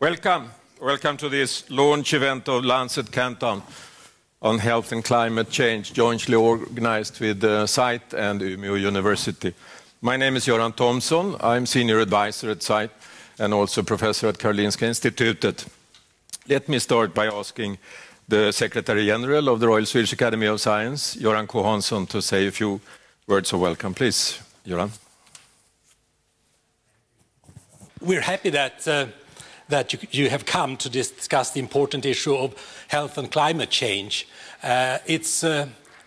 Welcome to this launch event of Lancet Countdown on health and climate change, jointly organized with SITE and Umeå University. My name is Göran Tomson. I'm senior advisor at SITE and also professor at Karolinska Institutet. Let me start by asking the Secretary General of the Royal Swedish Academy of Science, Göran Hansson, to say a few words of welcome. Please, Göran. We're happy that you have come to discuss the important issue of health and climate change. It's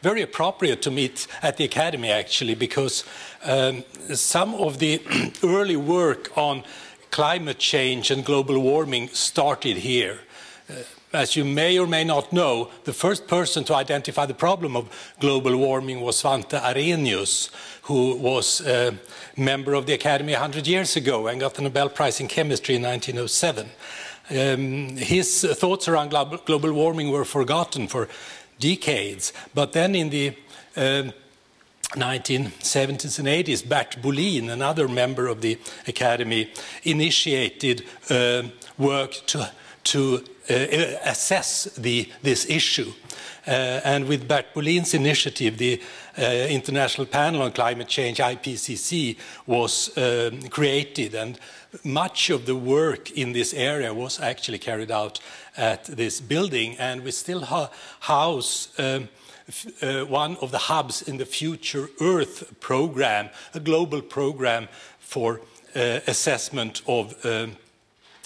very appropriate to meet at the Academy, actually, because some of the early work on climate change and global warming started here. As you may or may not know, the first person to identify the problem of global warming was Svante Arrhenius, who was a member of the Academy 100 years ago and got the Nobel Prize in Chemistry in 1907. His thoughts around global warming were forgotten for decades, but then in the 1970s and 80s, Bert Bolin, another member of the Academy, initiated work to assess this issue. And with Bert Bolin's initiative, the International Panel on Climate Change, IPCC, was created, and much of the work in this area was actually carried out at this building, and we still house one of the hubs in the Future Earth program, a global program for assessment of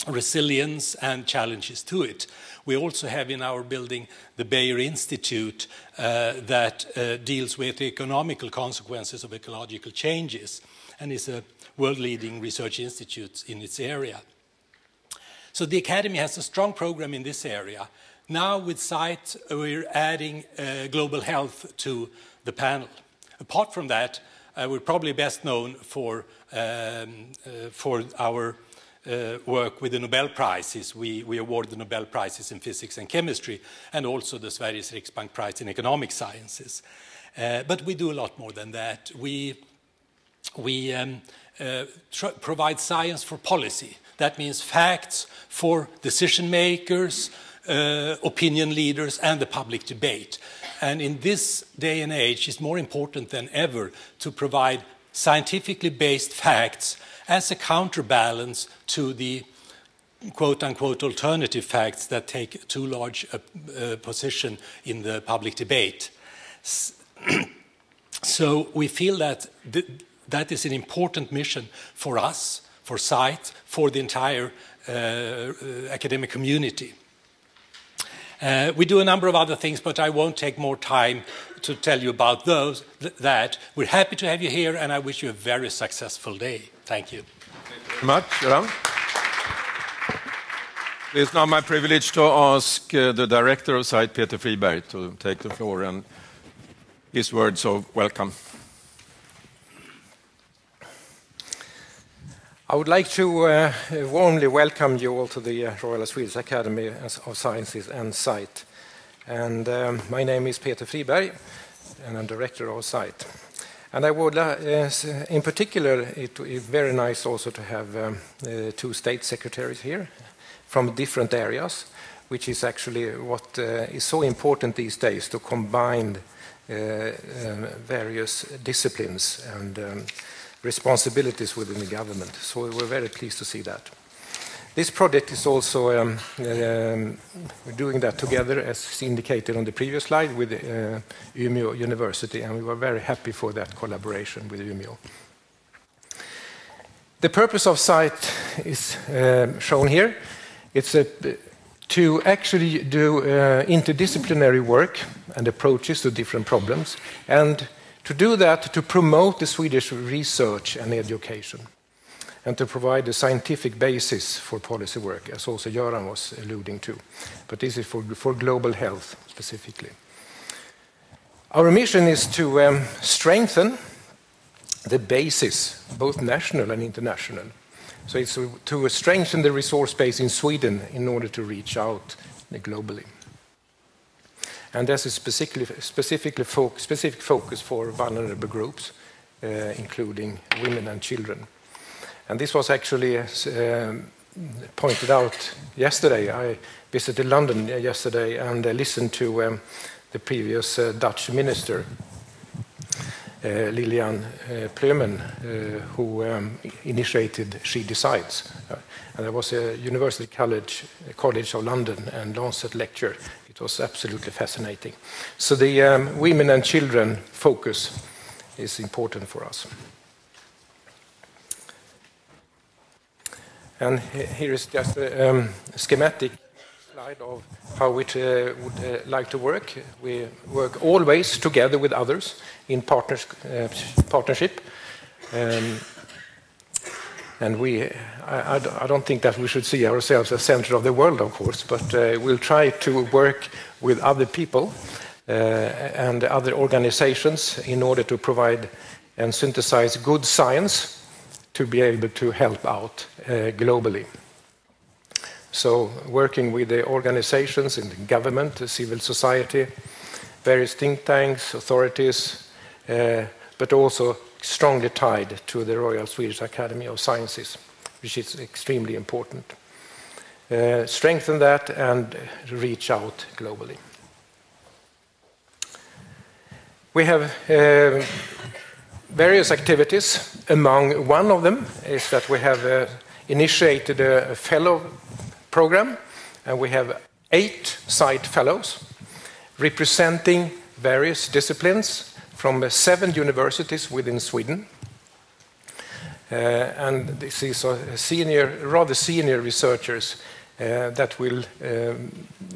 resilience and challenges to it. We also have in our building the Bayer Institute that deals with the economical consequences of ecological changes and is a world-leading research institute in its area. So the Academy has a strong program in this area. Now with SITE, we're adding global health to the panel. Apart from that, we're probably best known for our work with the Nobel Prizes. We award the Nobel Prizes in physics and chemistry, and also the Sveriges Riksbank Prize in economic sciences. But we do a lot more than that. We provide science for policy. That means facts for decision makers, opinion leaders, and the public debate. And in this day and age, it's more important than ever to provide scientifically based facts as a counterbalance to the quote-unquote alternative facts that take too large a position in the public debate. So we feel that that is an important mission for us, for SITE, for the entire academic community. We do a number of other things, but I won't take more time to tell you about those. We're happy to have you here, and I wish you a very successful day. Thank you. Thank you very much, Göran. It's now my privilege to ask the director of SITE, Peter Friberg, to take the floor and his words of welcome. I would like to warmly welcome you all to the Royal Swedish Academy of Sciences and SITE. And my name is Peter Friberg, and I'm director of SITE. And I would, in particular, it is very nice also to have two state secretaries here from different areas, which is actually what is so important these days, to combine various disciplines and responsibilities within the government. So we're very pleased to see that. This project is also, we're doing that together, as indicated on the previous slide, with Umeå University, and we were very happy for that collaboration with Umeå. The purpose of SITE is shown here. It's to actually do interdisciplinary work and approaches to different problems, and to do that, to promote the Swedish research and education, and to provide a scientific basis for policy work, as also Göran was alluding to. But this is for global health specifically. Our mission is to strengthen the basis, both national and international. So it's to strengthen the resource base in Sweden in order to reach out globally. And there's a specific focus for vulnerable groups, including women and children. And this was actually pointed out yesterday. I visited London yesterday and listened to the previous Dutch minister, Lilian Pleumen, who initiated She Decides. And there was a University College of London and Lancet lecture. It was absolutely fascinating. So the women and children focus is important for us. And here is just a schematic slide of how we would like to work. We work always together with others in partnership. And I don't think that we should see ourselves as center of the world, of course, but we'll try to work with other people and other organizations in order to provide and synthesize good science to be able to help out globally. So working with the organizations in the government, the civil society, various think tanks, authorities, but also strongly tied to the Royal Swedish Academy of Sciences, which is extremely important. Strengthen that and reach out globally. We have various activities. Among one of them is that we have initiated a fellow program, and we have 8 site fellows representing various disciplines from 7 universities within Sweden. And this is rather senior researchers that will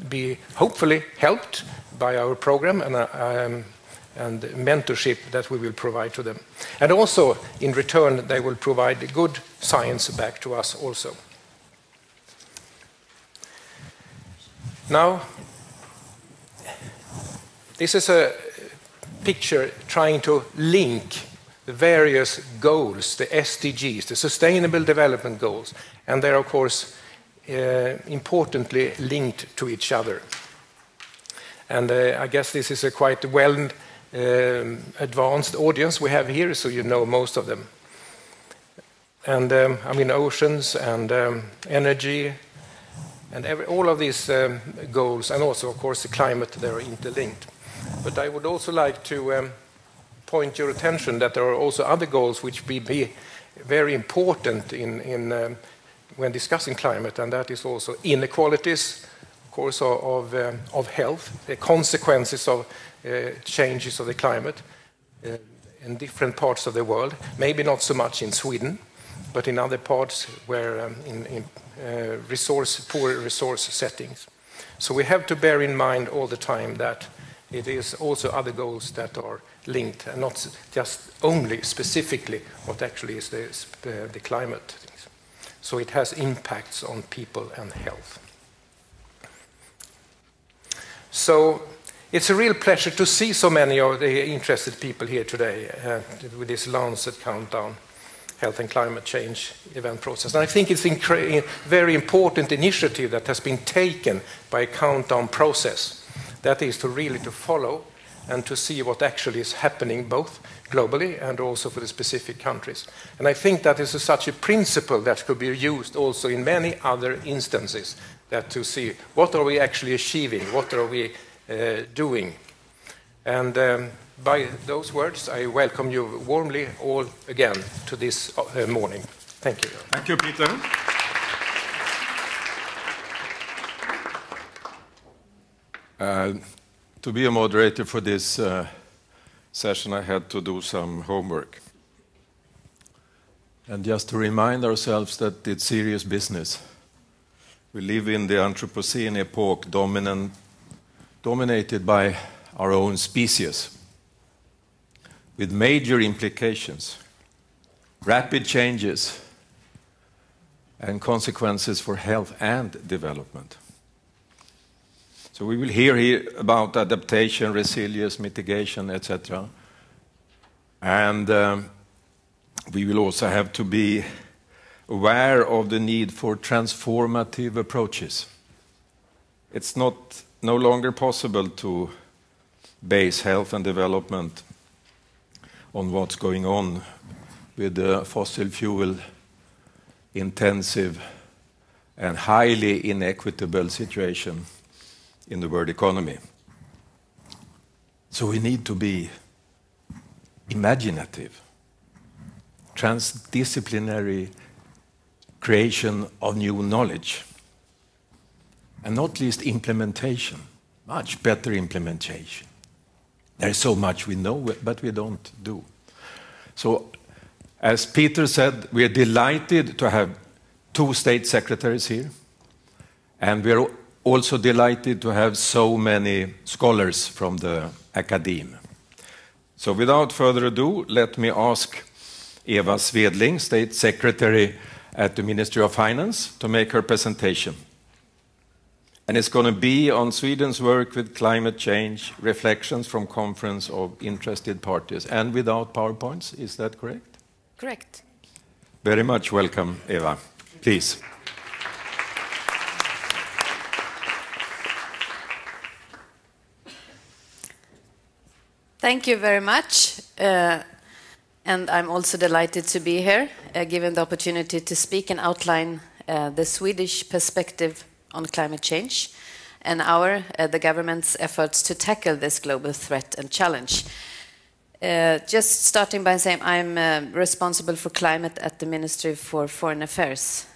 be hopefully helped by our program and mentorship that we will provide to them. And also, in return, they will provide good science back to us also. Now, this is a picture trying to link the various goals, the SDGs, the Sustainable Development Goals, and they're, of course, importantly linked to each other. And I guess this is a quite well advanced audience we have here, so you know most of them. And I mean, oceans and energy and all of these goals, and also, of course, the climate, they're interlinked. But I would also like to point your attention that there are also other goals which will be very important when discussing climate, and that is also inequalities, of course, of health, the consequences of changes of the climate in different parts of the world, maybe not so much in Sweden, but in other parts where in poor resource settings. So we have to bear in mind all the time that it is also other goals that are linked, and not just only specifically what actually is the climate. So it has impacts on people and health. So it's a real pleasure to see so many of the interested people here today with this Lancet Countdown Health and Climate Change event process. And I think it's a very important initiative that has been taken by a countdown process. That is to really follow and to see what actually is happening both globally and also for the specific countries. And I think that is such a principle that could be used also in many other instances, that to see what are we actually achieving, what are we doing. And by those words, I welcome you warmly all again to this morning. Thank you. Thank you, Peter. To be a moderator for this session, I had to do some homework. And just to remind ourselves that it's serious business. We live in the Anthropocene epoch dominated by our own species, with major implications, rapid changes, and consequences for health and development. So we will hear here about adaptation, resilience, mitigation, etc. And we will also have to be aware of the need for transformative approaches. It's no longer possible to base health and development on what's going on with the fossil fuel intensive and highly inequitable situation in the world economy. So we need to be imaginative, transdisciplinary creation of new knowledge, and not least implementation, much better implementation. There is so much we know, but we don't do. So, as Peter said, we are delighted to have 2 state secretaries here, and we are also delighted to have so many scholars from the academe. So without further ado, let me ask Eva Svedling, State Secretary at the Ministry of Finance, to make her presentation. And it's going to be on Sweden's work with climate change, reflections from conference of interested parties, and without PowerPoints, is that correct? Correct. Very much welcome, Eva. Please. Thank you very much. And I'm also delighted to be here, given the opportunity to speak and outline the Swedish perspective on climate change and the government's efforts to tackle this global threat and challenge. Just starting by saying I'm responsible for climate at the Ministry for Foreign Affairs.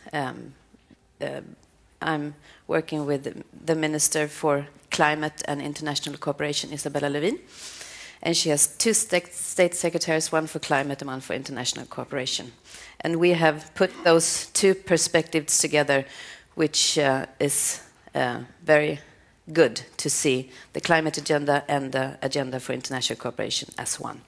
I'm working with the Minister for Climate and International Cooperation, Isabella Lövin, and she has 2 state secretaries, one for climate and one for international cooperation. And we have put those 2 perspectives together, which is very good to see the climate agenda and the agenda for international cooperation as one.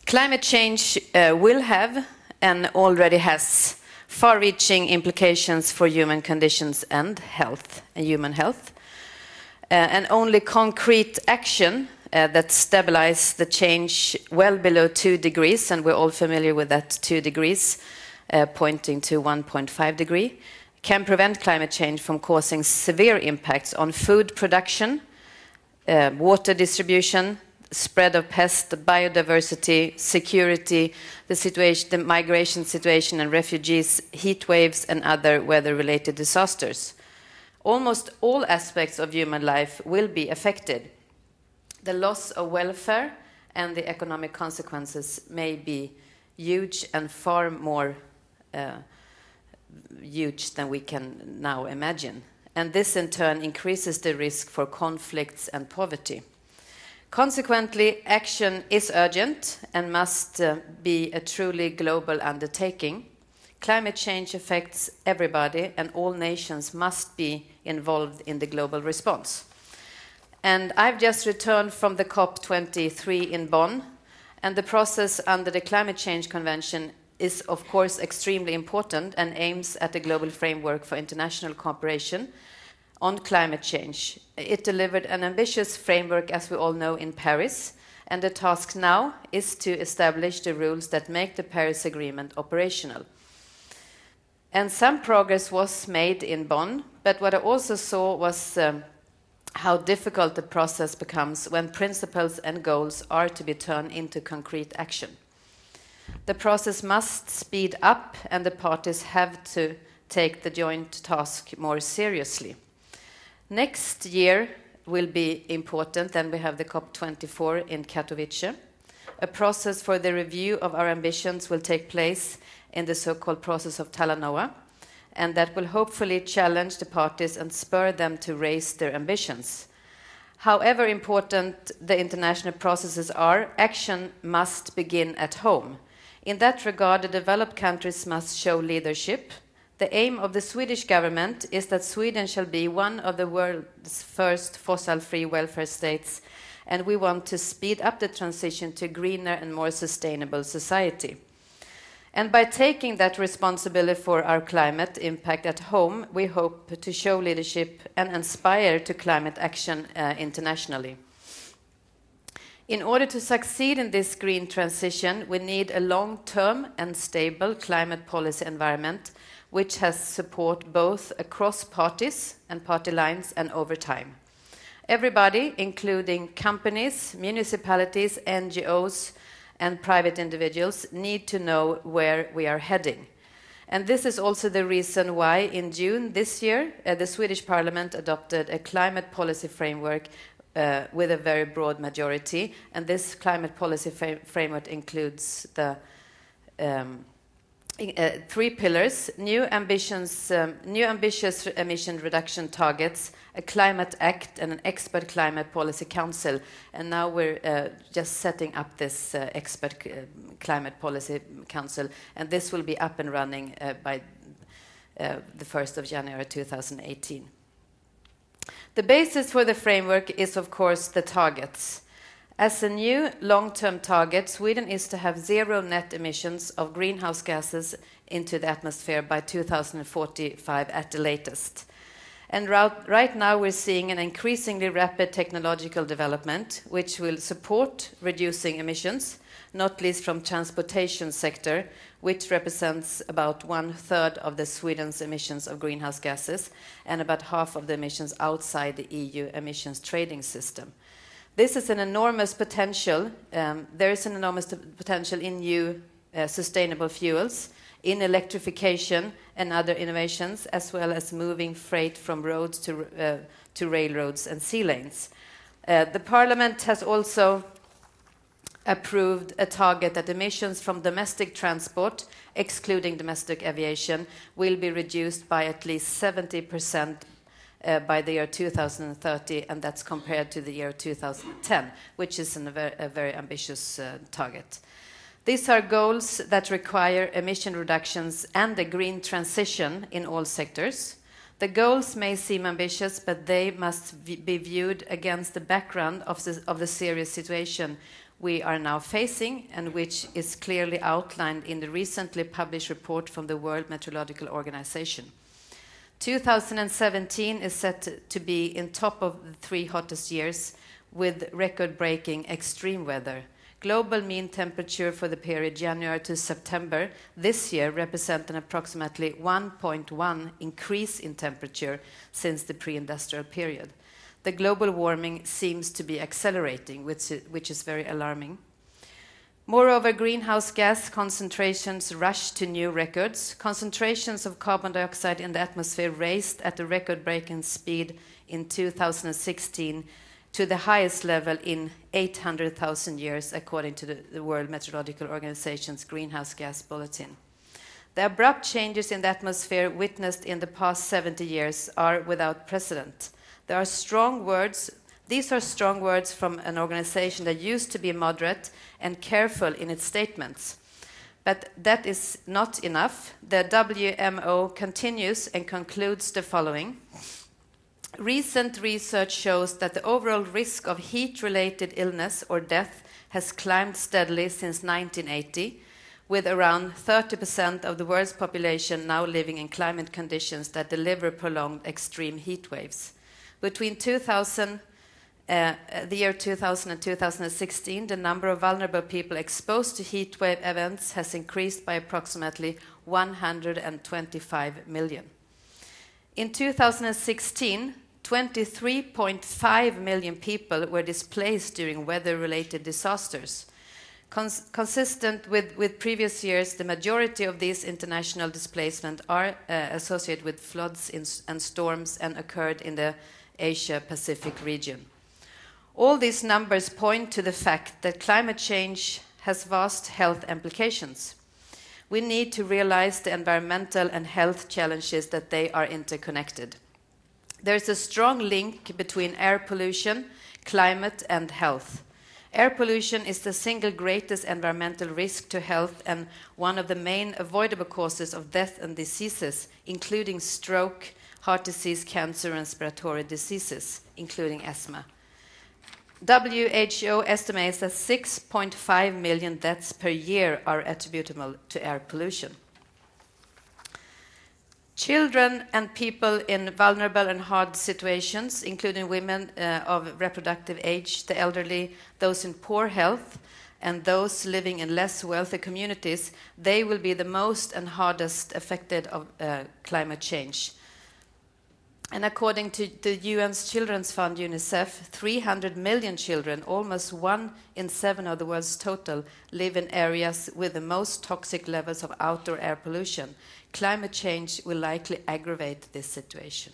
Climate change will have and already has far-reaching implications for human conditions and health, and human health. And only concrete action that stabilize the change well below 2 degrees, and we're all familiar with that 2 degrees, pointing to 1.5 degree, can prevent climate change from causing severe impacts on food production, water distribution, spread of pests, biodiversity, security, the migration situation and refugees, heat waves, and other weather-related disasters. Almost all aspects of human life will be affected. The loss of welfare and the economic consequences may be huge and far more huge than we can now imagine. And this in turn increases the risk for conflicts and poverty. Consequently, action is urgent and must be a truly global undertaking. Climate change affects everybody, and all nations must be involved in the global response. And I've just returned from the COP23 in Bonn, and the process under the Climate Change Convention is, of course, extremely important and aims at a global framework for international cooperation on climate change. It delivered an ambitious framework, as we all know, in Paris, and the task now is to establish the rules that make the Paris Agreement operational. And some progress was made in Bonn, but what I also saw was how difficult the process becomes when principles and goals are to be turned into concrete action. The process must speed up, and the parties have to take the joint task more seriously. Next year will be important, and we have the COP24 in Katowice. A process for the review of our ambitions will take place in the so-called process of Talanoa, and that will hopefully challenge the parties and spur them to raise their ambitions. However important the international processes are, action must begin at home. In that regard, the developed countries must show leadership. The aim of the Swedish government is that Sweden shall be one of the world's first fossil-free welfare states, and we want to speed up the transition to a greener and more sustainable society. And by taking that responsibility for our climate impact at home, we hope to show leadership and inspire to climate action internationally. In order to succeed in this green transition, we need a long-term and stable climate policy environment which has support both across parties and party lines and over time. Everybody, including companies, municipalities, NGOs, and private individuals, need to know where we are heading. And this is also the reason why in June this year, the Swedish Parliament adopted a climate policy framework with a very broad majority. And this climate policy framework includes the 3 pillars: new ambitious emission reduction targets, a climate act, and an expert climate policy council. And now we're just setting up this expert climate policy council, and this will be up and running by the 1st of January 2018. The basis for the framework is, of course, the targets. As a new long-term target, Sweden is to have 0 net emissions of greenhouse gases into the atmosphere by 2045 at the latest. And right now we're seeing an increasingly rapid technological development which will support reducing emissions, not least from transportation sector, which represents about 1/3 of the Sweden's emissions of greenhouse gases and about half of the emissions outside the EU emissions trading system. This is an enormous potential. There is an enormous potential in new sustainable fuels, in electrification and other innovations, as well as moving freight from roads to railroads and sea lanes. The Parliament has also approved a target that emissions from domestic transport, excluding domestic aviation, will be reduced by at least 70% by the year 2030, and that's compared to the year 2010, which is a very ambitious target. These are goals that require emission reductions and a green transition in all sectors. The goals may seem ambitious, but they must be viewed against the background of the serious situation we are now facing, and which is clearly outlined in the recently published report from the World Meteorological Organization. 2017 is set to be in top of the 3 hottest years with record-breaking extreme weather. Global mean temperature for the period January to September this year represent an approximately 1.1 increase in temperature since the pre-industrial period. The global warming seems to be accelerating, which is very alarming. Moreover, greenhouse gas concentrations rushed to new records. Concentrations of carbon dioxide in the atmosphere raised at a record-breaking speed in 2016 to the highest level in 800,000 years, according to the World Meteorological Organization's Greenhouse Gas Bulletin. The abrupt changes in the atmosphere witnessed in the past 70 years are without precedent. There are strong words. These are strong words from an organization that used to be moderate and careful in its statements. But that is not enough. The WMO continues and concludes the following. Recent research shows that the overall risk of heat-related illness or death has climbed steadily since 1980, with around 30% of the world's population now living in climate conditions that deliver prolonged extreme heat waves. Between the year 2000 and 2016, the number of vulnerable people exposed to heat wave events has increased by approximately 125 million. In 2016, 23.5 million people were displaced during weather-related disasters. Consistent with previous years, the majority of these international displacements are associated with floods and storms and occurred in the Asia-Pacific region. All these numbers point to the fact that climate change has vast health implications. We need to realize the environmental and health challenges that they are interconnected. There is a strong link between air pollution, climate, and health. Air pollution is the single greatest environmental risk to health and one of the main avoidable causes of death and diseases, including stroke, heart disease, cancer, and respiratory diseases, including asthma. WHO estimates that 6.5 million deaths per year are attributable to air pollution. Children and people in vulnerable and hard situations, including women of reproductive age, the elderly, those in poor health, and those living in less wealthy communities, they will be the most and hardest affected of climate change. And according to the UN's Children's Fund, UNICEF, 300 million children, almost 1 in 7 of the world's total, live in areas with the most toxic levels of outdoor air pollution. Climate change will likely aggravate this situation.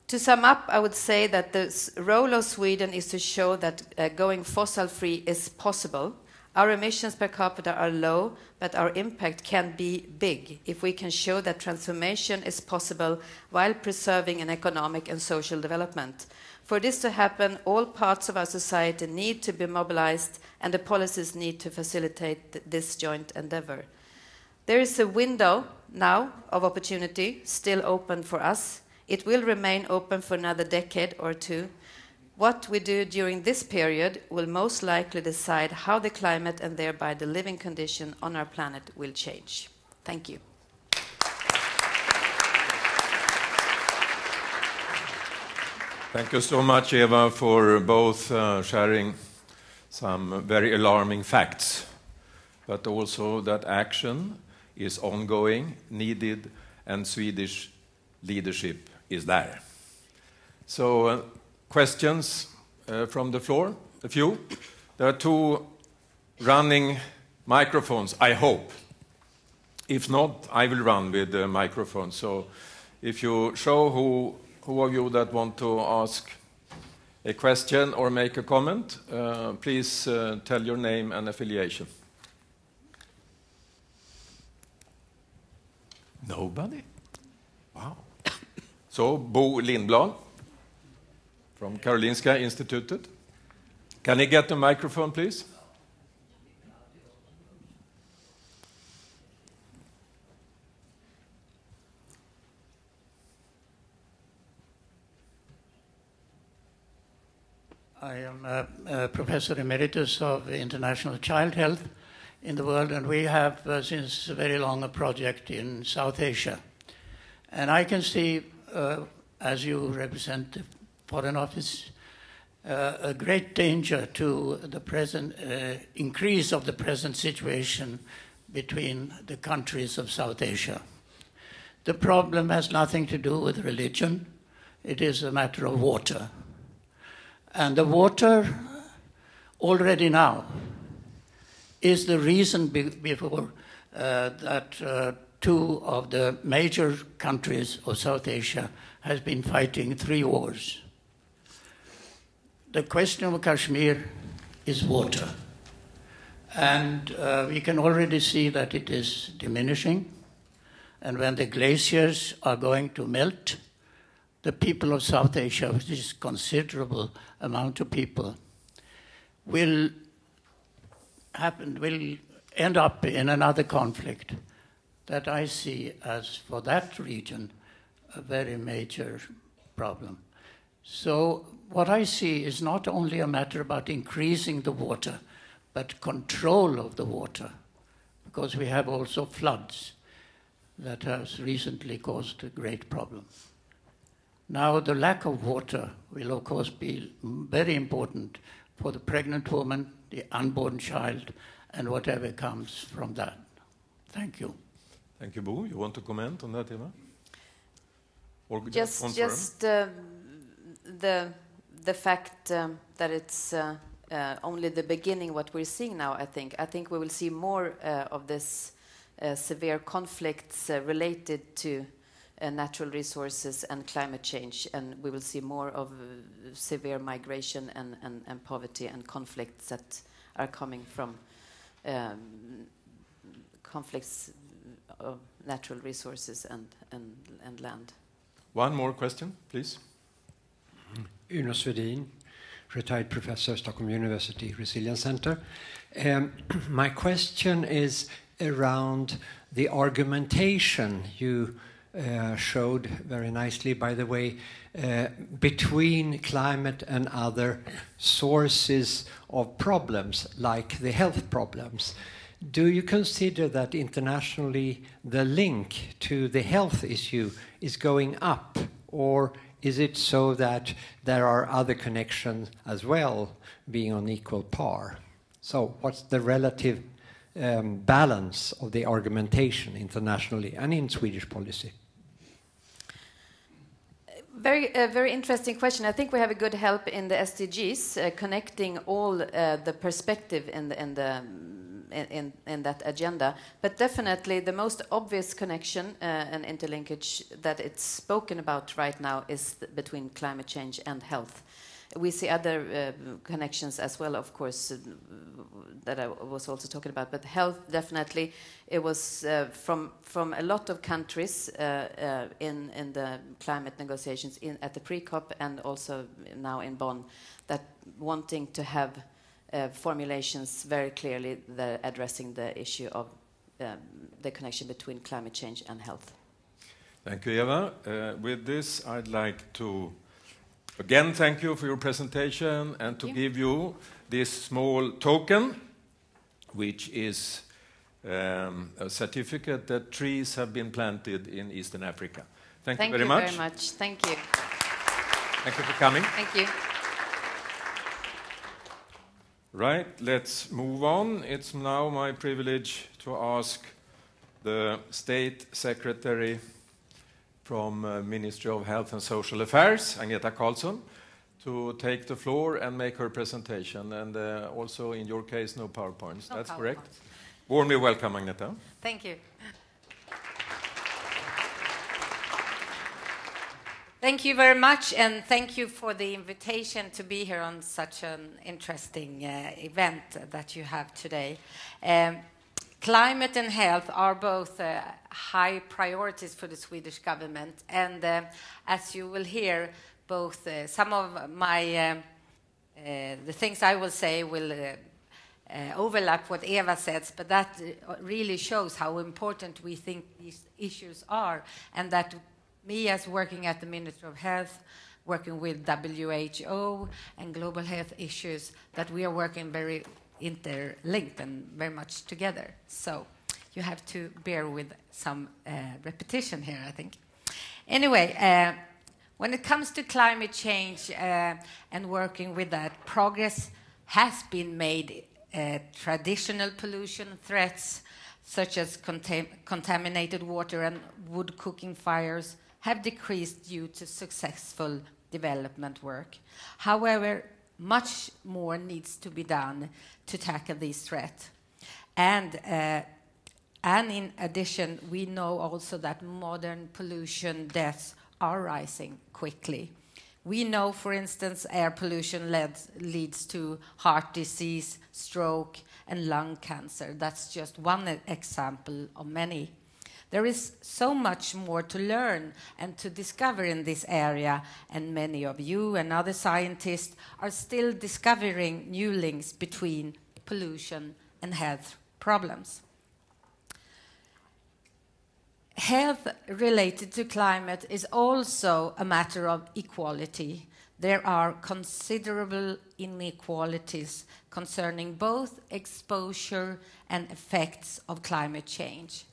To sum up, I would say that the role of Sweden is to show that going fossil-free is possible. Our emissions per capita are low, but our impact can be big if we can show that transformation is possible while preserving an economic and social development. For this to happen, all parts of our society need to be mobilized, and the policies need to facilitate this joint endeavor. There is a window now of opportunity still open for us. It will remain open for another decade or two. What we do during this period will most likely decide how the climate and thereby the living condition on our planet will change. Thank you. Thank you so much, Eva, for both sharing some very alarming facts, but also that action is ongoing, needed, and Swedish leadership is there. So, questions from the floor? A few. There are 2 running microphones, I hope. If not, I will run with the microphone. So if you show who of you that want to ask a question or make a comment, please tell your name and affiliation. Nobody? Wow. So, Bo Lindblad from Karolinska Institutet. Can you get the microphone, please? I am a professor emeritus of international child health in the world, and we have since very long a project in South Asia. And I can see, as you represent the Foreign Office, a great danger to the present increase of the present situation between the countries of South Asia. The problem has nothing to do with religion. It is a matter of water. And the water, already now, is the reason before that 2 of the major countries of South Asia has been fighting 3 wars. The question of Kashmir is water. And we can already see that it is diminishing. And when the glaciers are going to melt, the people of South Asia, which is a considerable amount of people, will end up in another conflict that I see as, for that region, a very major problem. So what I see is not only a matter about increasing the water, but control of the water, because we have also floods that has recently caused a great problem. Now, the lack of water will, of course, be very important for the pregnant woman, the unborn child, and whatever comes from that. Thank you. Thank you, Bo. You want to comment on that, Eva? Or Just the fact that it's only the beginning what we're seeing now, I think. I think we will see more of this severe conflicts related to natural resources and climate change, and we will see more of severe migration and poverty and conflicts that are coming from conflicts of natural resources and land. One more question, please. Uno Svedling, retired professor, Stockholm University Resilience Center. My question is around the argumentation you showed very nicely, by the way, between climate and other sources of problems, like the health problems. Do you consider that internationally the link to the health issue is going up, or is it so that there are other connections as well being on equal par? So what's the relative balance of the argumentation internationally and in Swedish policy? Very interesting question. I think we have a good help in the SDGs, connecting all the perspective in that agenda. But definitely the most obvious connection and interlinkage that it's spoken about right now is between climate change and health. We see other connections as well, of course, that I was also talking about. But health, definitely, it was from a lot of countries in the climate negotiations at the pre-COP and also now in Bonn, that wanting to have formulations very clearly addressing the issue of the connection between climate change and health. Thank you, Eva. With this, I'd like to again thank you for your presentation and to give you this small token, which is a certificate that trees have been planted in Eastern Africa. Thank you very much. Thank you very much. Thank you. Thank you for coming. Thank you. Right, let's move on. It's now my privilege to ask the State Secretary from Ministry of Health and Social Affairs, Agneta Karlsson, to take the floor and make her presentation. And also, in your case, no PowerPoints. No That's PowerPoints. correct. Warmly welcome, Agneta. Thank you. Thank you very much, and thank you for the invitation to be here on such an interesting event that you have today. Climate and health are both high priorities for the Swedish government, and as you will hear, both some of my the things I will say will overlap what Eva says, but that really shows how important we think these issues are, and that me, as working at the Ministry of Health, working with WHO and global health issues, that we are working very interlinked and very much together. So you have to bear with some repetition here, I think. Anyway, when it comes to climate change and working with that, progress has been made. Traditional pollution threats, such as contaminated water and wood cooking fires, have decreased due to successful development work. However, much more needs to be done to tackle these threats. And in addition, we know also that modern pollution deaths are rising quickly. We know, for instance, air pollution leads to heart disease, stroke, and lung cancer. That's just one example of many. There is so much more to learn and to discover in this area, and many of you and other scientists are still discovering new links between pollution and health problems. Health related to climate is also a matter of equality. There are considerable inequalities concerning both exposure and effects of climate change.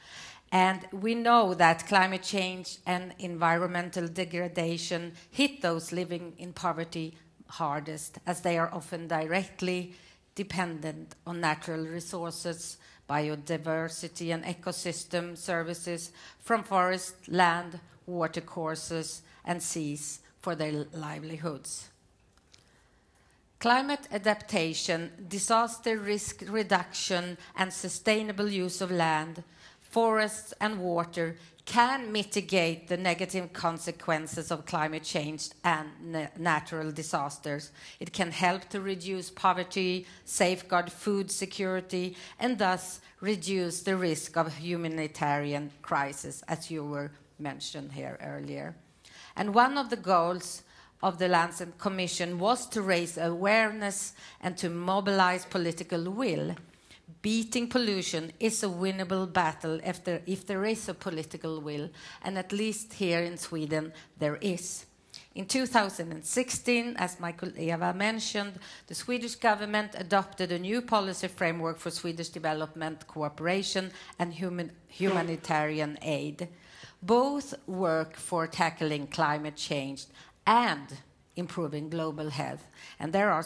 And we know that climate change and environmental degradation hit those living in poverty hardest, as they are often directly dependent on natural resources, biodiversity and ecosystem services from forest, land, watercourses, and seas for their livelihoods. Climate adaptation, disaster risk reduction, and sustainable use of land, forests and water can mitigate the negative consequences of climate change and natural disasters. It can help to reduce poverty, safeguard food security, and thus reduce the risk of humanitarian crisis, as you were mentioned here earlier. And one of the goals of the Lancet Commission was to raise awareness and to mobilize political will. Beating pollution is a winnable battle if there is a political will, and at least here in Sweden there is. In 2016, as Michael Eva mentioned, the Swedish government adopted a new policy framework for Swedish development cooperation and humanitarian aid. Both work for tackling climate change and improving global health, and there are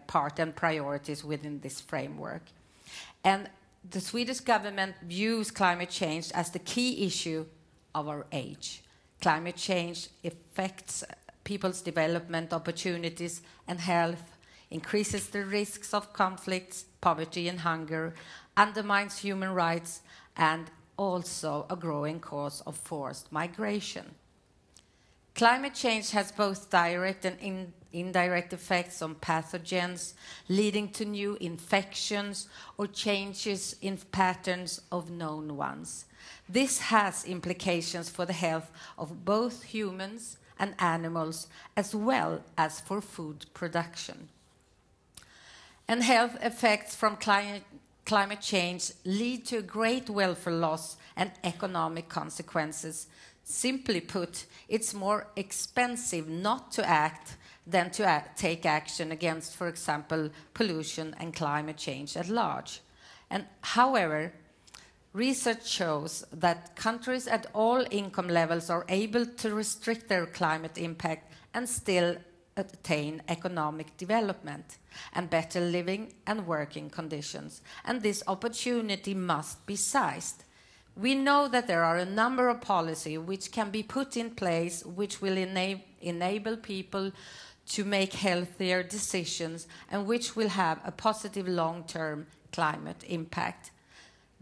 part and priorities within this framework. And the Swedish government views climate change as the key issue of our age. climate change affects people's development opportunities and health, increases the risks of conflicts, poverty and hunger, undermines human rights, and also a growing cause of forced migration. Climate change has both direct and indirect effects on pathogens, leading to new infections or changes in patterns of known ones. This has implications for the health of both humans and animals, as well as for food production. And health effects from climate change lead to great welfare loss and economic consequences. Simply put, it's more expensive not to act than to take action against, for example, pollution and climate change at large. And however, research shows that countries at all income levels are able to restrict their climate impact and still attain economic development and better living and working conditions. And this opportunity must be seized. We know that there are a number of policies which can be put in place which will enable people to make healthier decisions and which will have a positive long-term climate impact.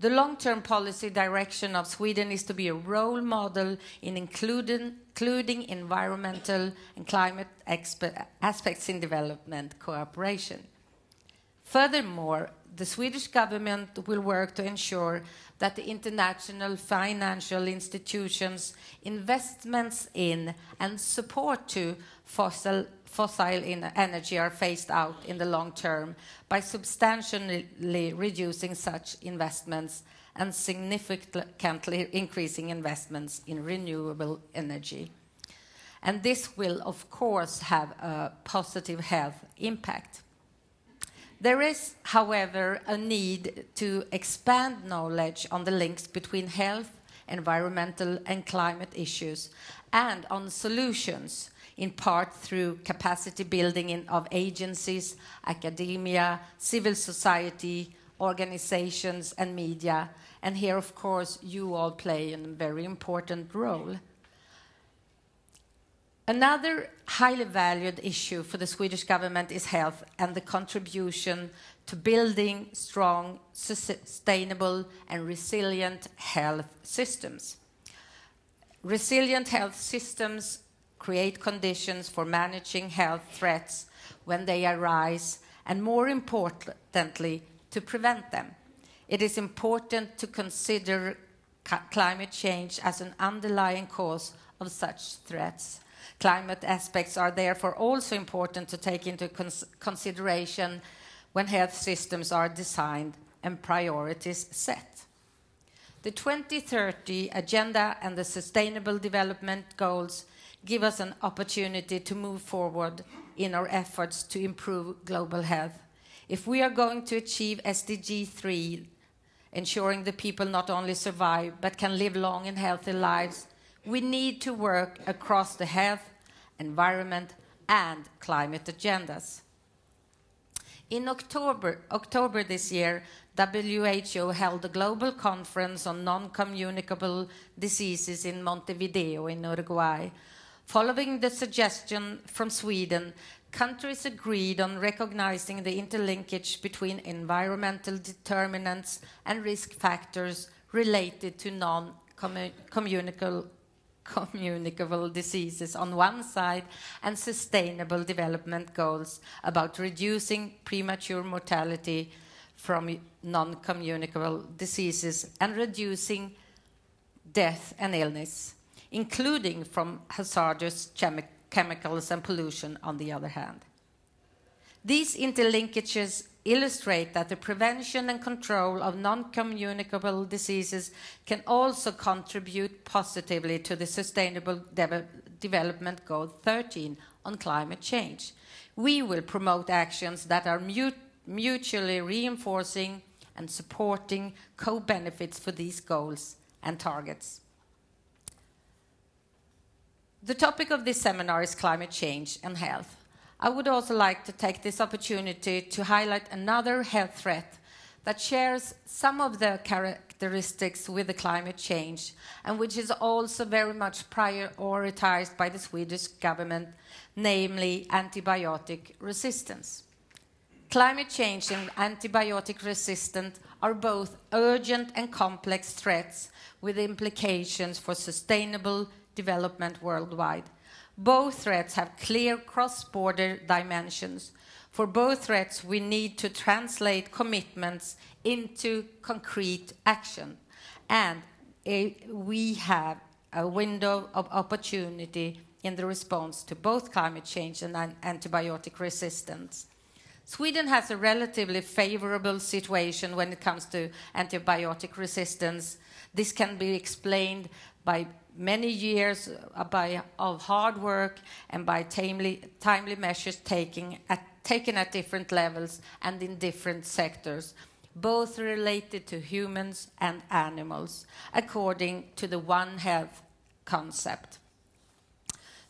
The long-term policy direction of Sweden is to be a role model in including environmental and climate aspects in development cooperation. Furthermore, the Swedish government will work to ensure that the international financial institutions' investments in and support to fossil energy are phased out in the long term by substantially reducing such investments and significantly increasing investments in renewable energy. And this will, of course, have a positive health impact. There is, however, a need to expand knowledge on the links between health, environmental and climate issues, and on solutions, in part through capacity building of agencies, academia, civil society, organizations and media. And here, of course, you all play a very important role. Another highly valued issue for the Swedish government is health and the contribution to building strong, sustainable and resilient health systems. Resilient health systems create conditions for managing health threats when they arise and, more importantly, to prevent them. It is important to consider climate change as an underlying cause of such threats. Climate aspects are therefore also important to take into consideration when health systems are designed and priorities set. The 2030 Agenda and the Sustainable Development Goals give us an opportunity to move forward in our efforts to improve global health. If we are going to achieve SDG 3, ensuring the people not only survive but can live long and healthy lives, we need to work across the health, environment and climate agendas. In October this year, WHO held a global conference on non-communicable diseases in Montevideo in Uruguay. Following the suggestion from Sweden, countries agreed on recognizing the interlinkage between environmental determinants and risk factors related to non-communicable diseases on one side and sustainable development goals about reducing premature mortality from non-communicable diseases and reducing death and illness, including from hazardous chemicals and pollution on the other hand. These interlinkages illustrate that the prevention and control of non-communicable diseases can also contribute positively to the Sustainable Development Goal 13 on climate change. We will promote actions that are mutually reinforcing and supporting co-benefits for these goals and targets. The topic of this seminar is climate change and health. I would also like to take this opportunity to highlight another health threat that shares some of the characteristics with the climate change, and which is also very much prioritized by the Swedish government, namely antibiotic resistance. Climate change and antibiotic resistance are both urgent and complex threats with implications for sustainable development worldwide. Both threats have clear cross-border dimensions. For both threats, we need to translate commitments into concrete action. And we have a window of opportunity in the response to both climate change and antibiotic resistance. Sweden has a relatively favorable situation when it comes to antibiotic resistance. This can be explained by many years of hard work and by timely measures taken at different levels and in different sectors, both related to humans and animals, according to the One Health concept.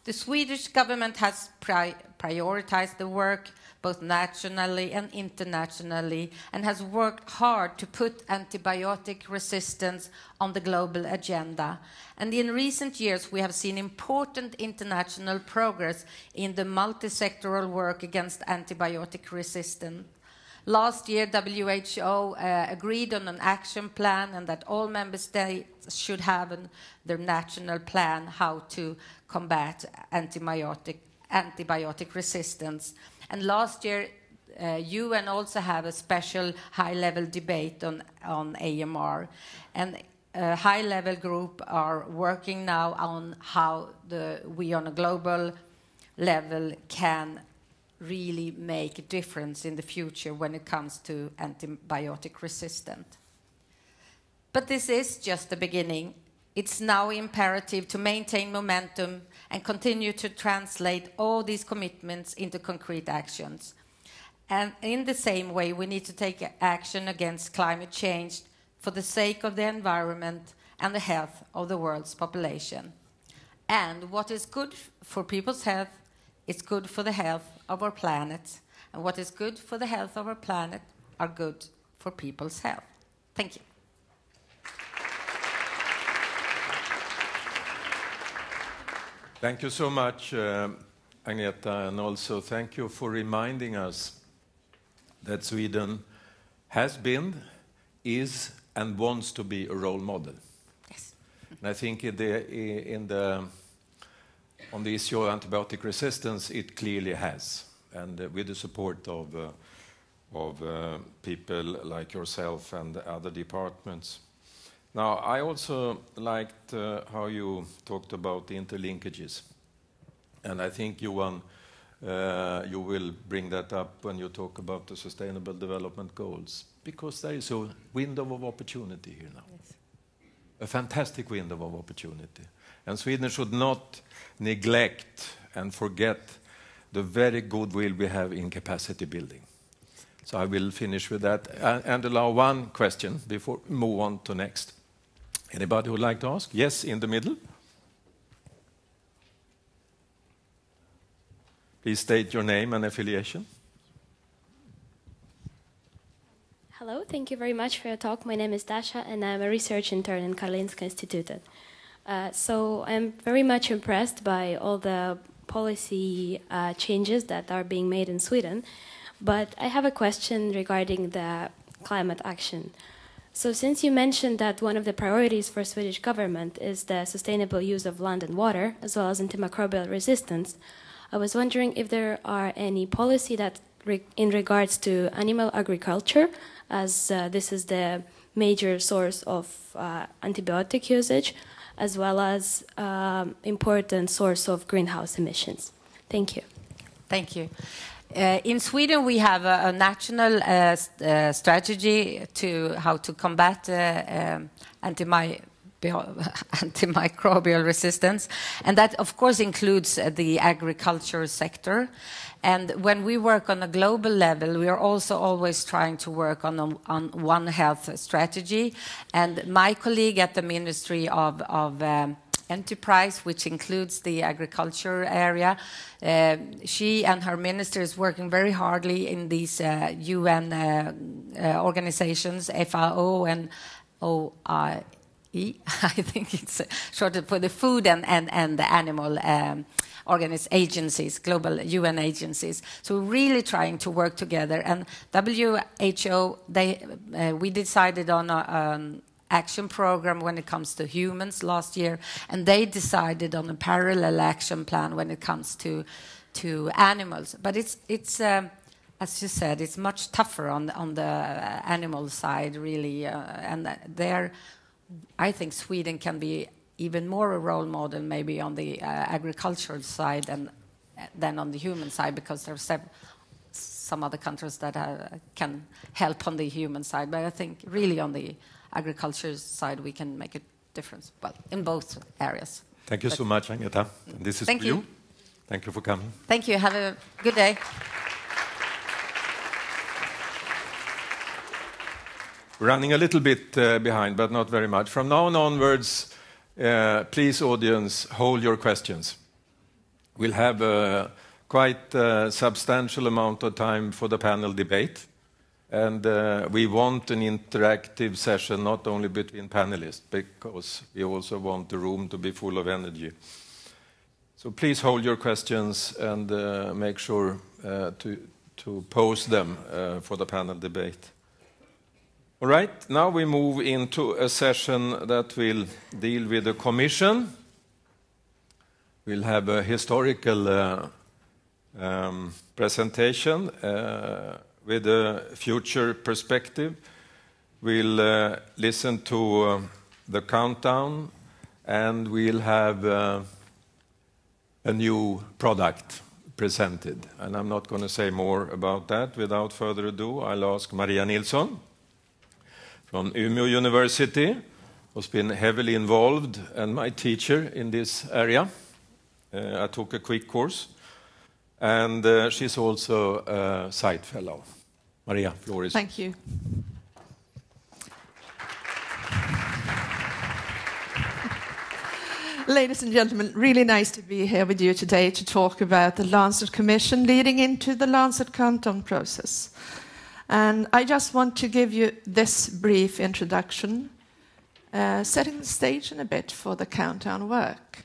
The Swedish government has prioritized the work both nationally and internationally, and has worked hard to put antibiotic resistance on the global agenda. And in recent years, we have seen important international progress in the multi-sectoral work against antibiotic resistance. Last year, WHO agreed on an action plan, and that all member states should have their national plan how to combat antibiotic resistance. And last year, UN also had a special high-level debate on AMR. And a high-level group are working now on how we on a global level can really make a difference in the future when it comes to antibiotic resistance. But this is just the beginning. It's now imperative to maintain momentum and continue to translate all these commitments into concrete actions. And in the same way, we need to take action against climate change for the sake of the environment and the health of the world's population. And what is good for people's health is good for the health of our planet. And what is good for the health of our planet are good for people's health. Thank you. Thank you so much, Agneta, and also thank you for reminding us that Sweden has been, is, and wants to be a role model. Yes. And I think on the issue of antibiotic resistance, it clearly has, and with the support of people like yourself and other departments. Now, I also liked how you talked about the interlinkages. And I think, Johan, you will bring that up when you talk about the Sustainable Development Goals, because there is a window of opportunity here now. Yes. A fantastic window of opportunity. And Sweden should not neglect and forget the very good will we have in capacity building. So I will finish with that and allow one question before we move on to next. Anybody who would like to ask? Yes, in the middle. Please state your name and affiliation. Hello, thank you very much for your talk. My name is Dasha, and I'm a research intern in Karolinska Institutet. So I'm very much impressed by all the policy changes that are being made in Sweden. But I have a question regarding the climate action. So since you mentioned that one of the priorities for Swedish government is the sustainable use of land and water, as well as antimicrobial resistance, I was wondering if there are any policy that in regards to animal agriculture, as this is the major source of antibiotic usage, as well as important source of greenhouse emissions. Thank you. Thank you. In Sweden, we have a national strategy to how to combat antimicrobial resistance, and that, of course, includes the agriculture sector. And when we work on a global level, we are also always trying to work on One Health strategy. And my colleague at the Ministry of Enterprise, which includes the agriculture area, she and her minister is working very hardly in these UN organizations, FAO and I think it's shortened for the food and the animal agencies, global UN agencies. So we're really trying to work together. And WHO, we decided on an action program when it comes to humans last year, and they decided on a parallel action plan when it comes to animals. But it's as you said, it's much tougher on the animal side, really, and there. I think Sweden can be even more a role model maybe on the agricultural side than on the human side, because there are some other countries that can help on the human side. But I think really on the agriculture side we can make a difference, well, in both areas. Thank you so much, Agneta. This is for you. Thank you for coming. Thank you. Have a good day. Running a little bit behind, but not very much. From now on onwards, please, audience, hold your questions. We'll have a quite substantial amount of time for the panel debate. And we want an interactive session, not only between panelists, because we also want the room to be full of energy. So please hold your questions and make sure to pose them for the panel debate. All right, now we move into a session that will deal with the Commission. We'll have a historical presentation with a future perspective. We'll listen to the countdown, and we'll have a new product presented. And I'm not going to say more about that. Without further ado, I'll ask Maria Nilsson from Umeå University, who's been heavily involved and my teacher in this area. I took a quick course. And she's also a site fellow. Maria, floor is. Thank you. Ladies and gentlemen, really nice to be here with you today to talk about the Lancet Commission leading into the Lancet Countdown process. And I just want to give you this brief introduction, setting the stage in a bit for the countdown work.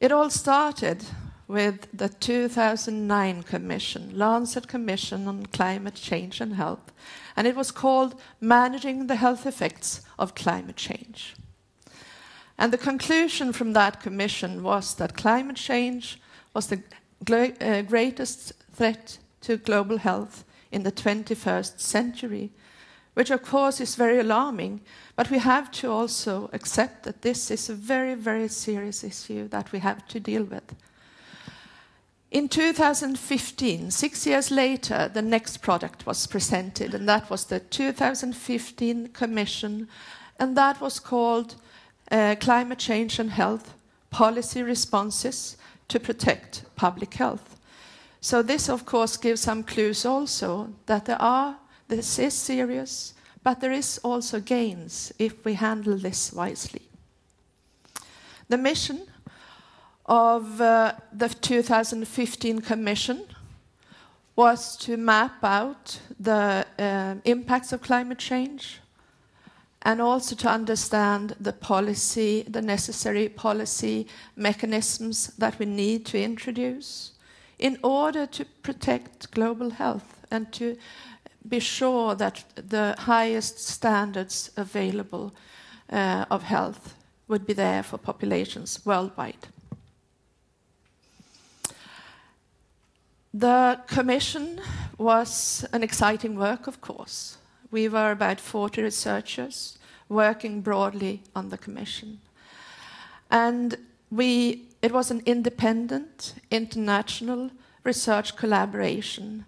It all started with the 2009 Commission, Lancet Commission on Climate Change and Health, and it was called Managing the Health Effects of Climate Change. And the conclusion from that commission was that climate change was the greatest threat to global health in the 21st century, which of course is very alarming, but we have to also accept that this is a very, very serious issue that we have to deal with. In 2015, 6 years later, the next product was presented, and that was the 2015 Commission, and that was called Climate Change and Health, Policy Responses to Protect Public Health. So this, of course, gives some clues also that this is serious, but there is also gains if we handle this wisely. The mission of the 2015 Commission was to map out the impacts of climate change and also to understand the necessary policy mechanisms that we need to introduce in order to protect global health and to be sure that the highest standards available of health would be there for populations worldwide. The Commission was an exciting work, of course. We were about 40 researchers working broadly on the Commission. And it was an independent, international research collaboration.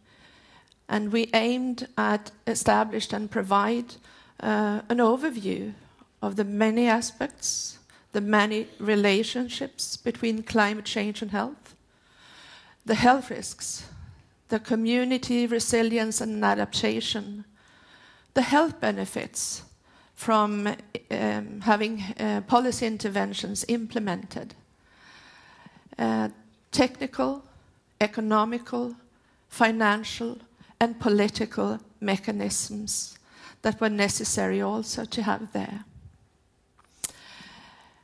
And we aimed at establish and provide an overview of the many aspects, the many relationships between climate change and health, the health risks, the community resilience and adaptation, the health benefits from having policy interventions implemented, technical, economical, financial, and political mechanisms that were necessary also to have there.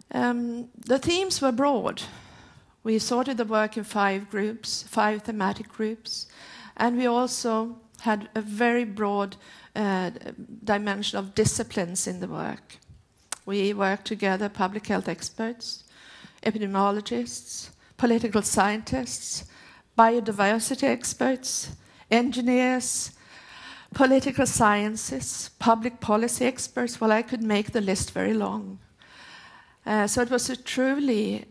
The themes were broad. We sorted the work in 5 groups, 5 thematic groups, and we also had a very broad dimension of disciplines in the work. We worked together, public health experts, epidemiologists, political scientists, biodiversity experts, engineers, political sciences, public policy experts. Well, I could make the list very long. So it was a truly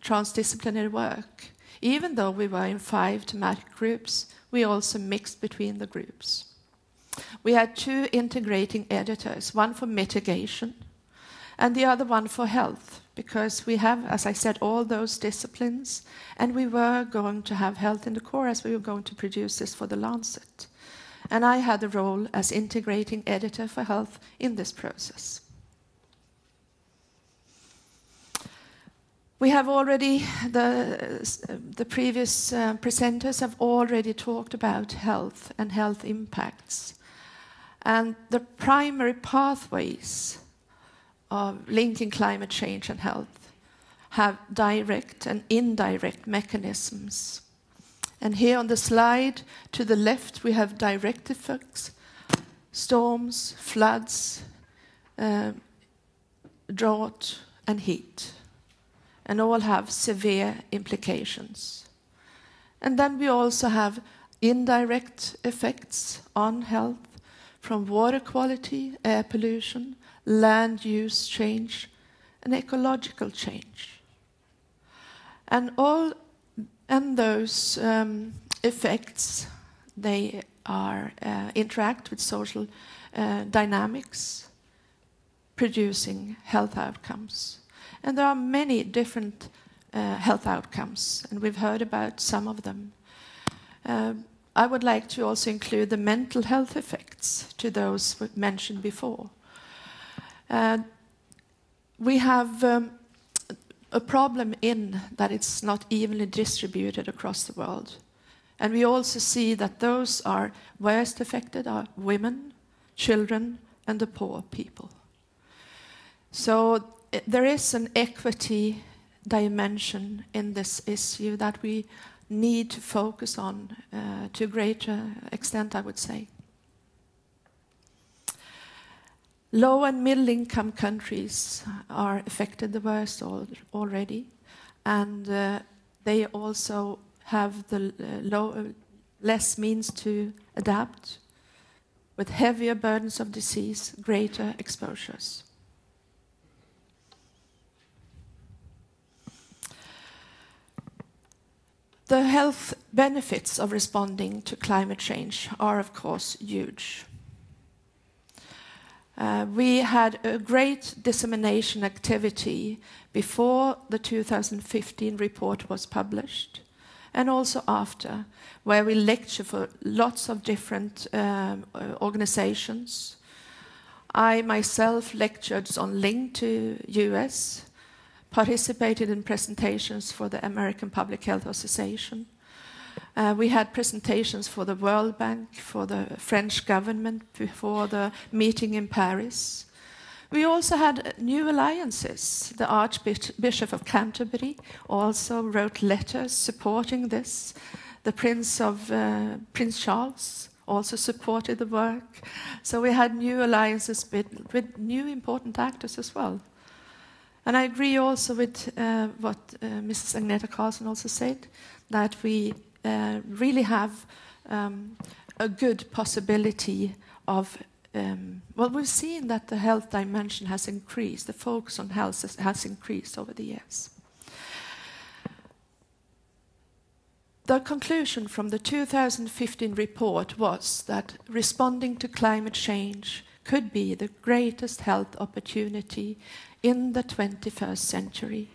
transdisciplinary work. Even though we were in 5 thematic groups, we also mixed between the groups. We had 2 integrating editors, one for mitigation and the other one for health, because we have, as I said, all those disciplines, and we were going to have health in the core as we were going to produce this for the Lancet. And I had the role as integrating editor for health in this process. We have already, the previous presenters have already talked about health and health impacts. And the primary pathways of linking climate change and health have direct and indirect mechanisms. And here on the slide to the left we have direct effects, storms, floods, drought and heat. And all have severe implications. And then we also have indirect effects on health from water quality, air pollution, land use change, and ecological change. And those effects, they are interact with social dynamics, producing health outcomes. And there are many different health outcomes, and we've heard about some of them. I would like to also include the mental health effects to those mentioned before. We have a problem in that it's not evenly distributed across the world. And we also see that those are worst affected are women, children, and the poor people. So there is an equity dimension in this issue that we need to focus on to a greater extent, I would say. Low and middle income countries are affected the worst already, and they also have the less means to adapt, with heavier burdens of disease, greater exposures. The health benefits of responding to climate change are, of course, huge. We had a great dissemination activity before the 2015 report was published, and also after, where we lecture for lots of different organizations. I myself lectured on link to US, participated in presentations for the American Public Health Association. We had presentations for the World Bank, for the French government before the meeting in Paris. We also had new alliances. The Archbishop of Canterbury also wrote letters supporting this. The Prince Charles also supported the work. So we had new alliances with new important actors as well. And I agree also with what Mrs. Agneta Karlsson also said, that we really have a good possibility of, well, we've seen that the health dimension has increased, the focus on health has increased over the years. The conclusion from the 2015 report was that responding to climate change could be the greatest health opportunity in the 21st century.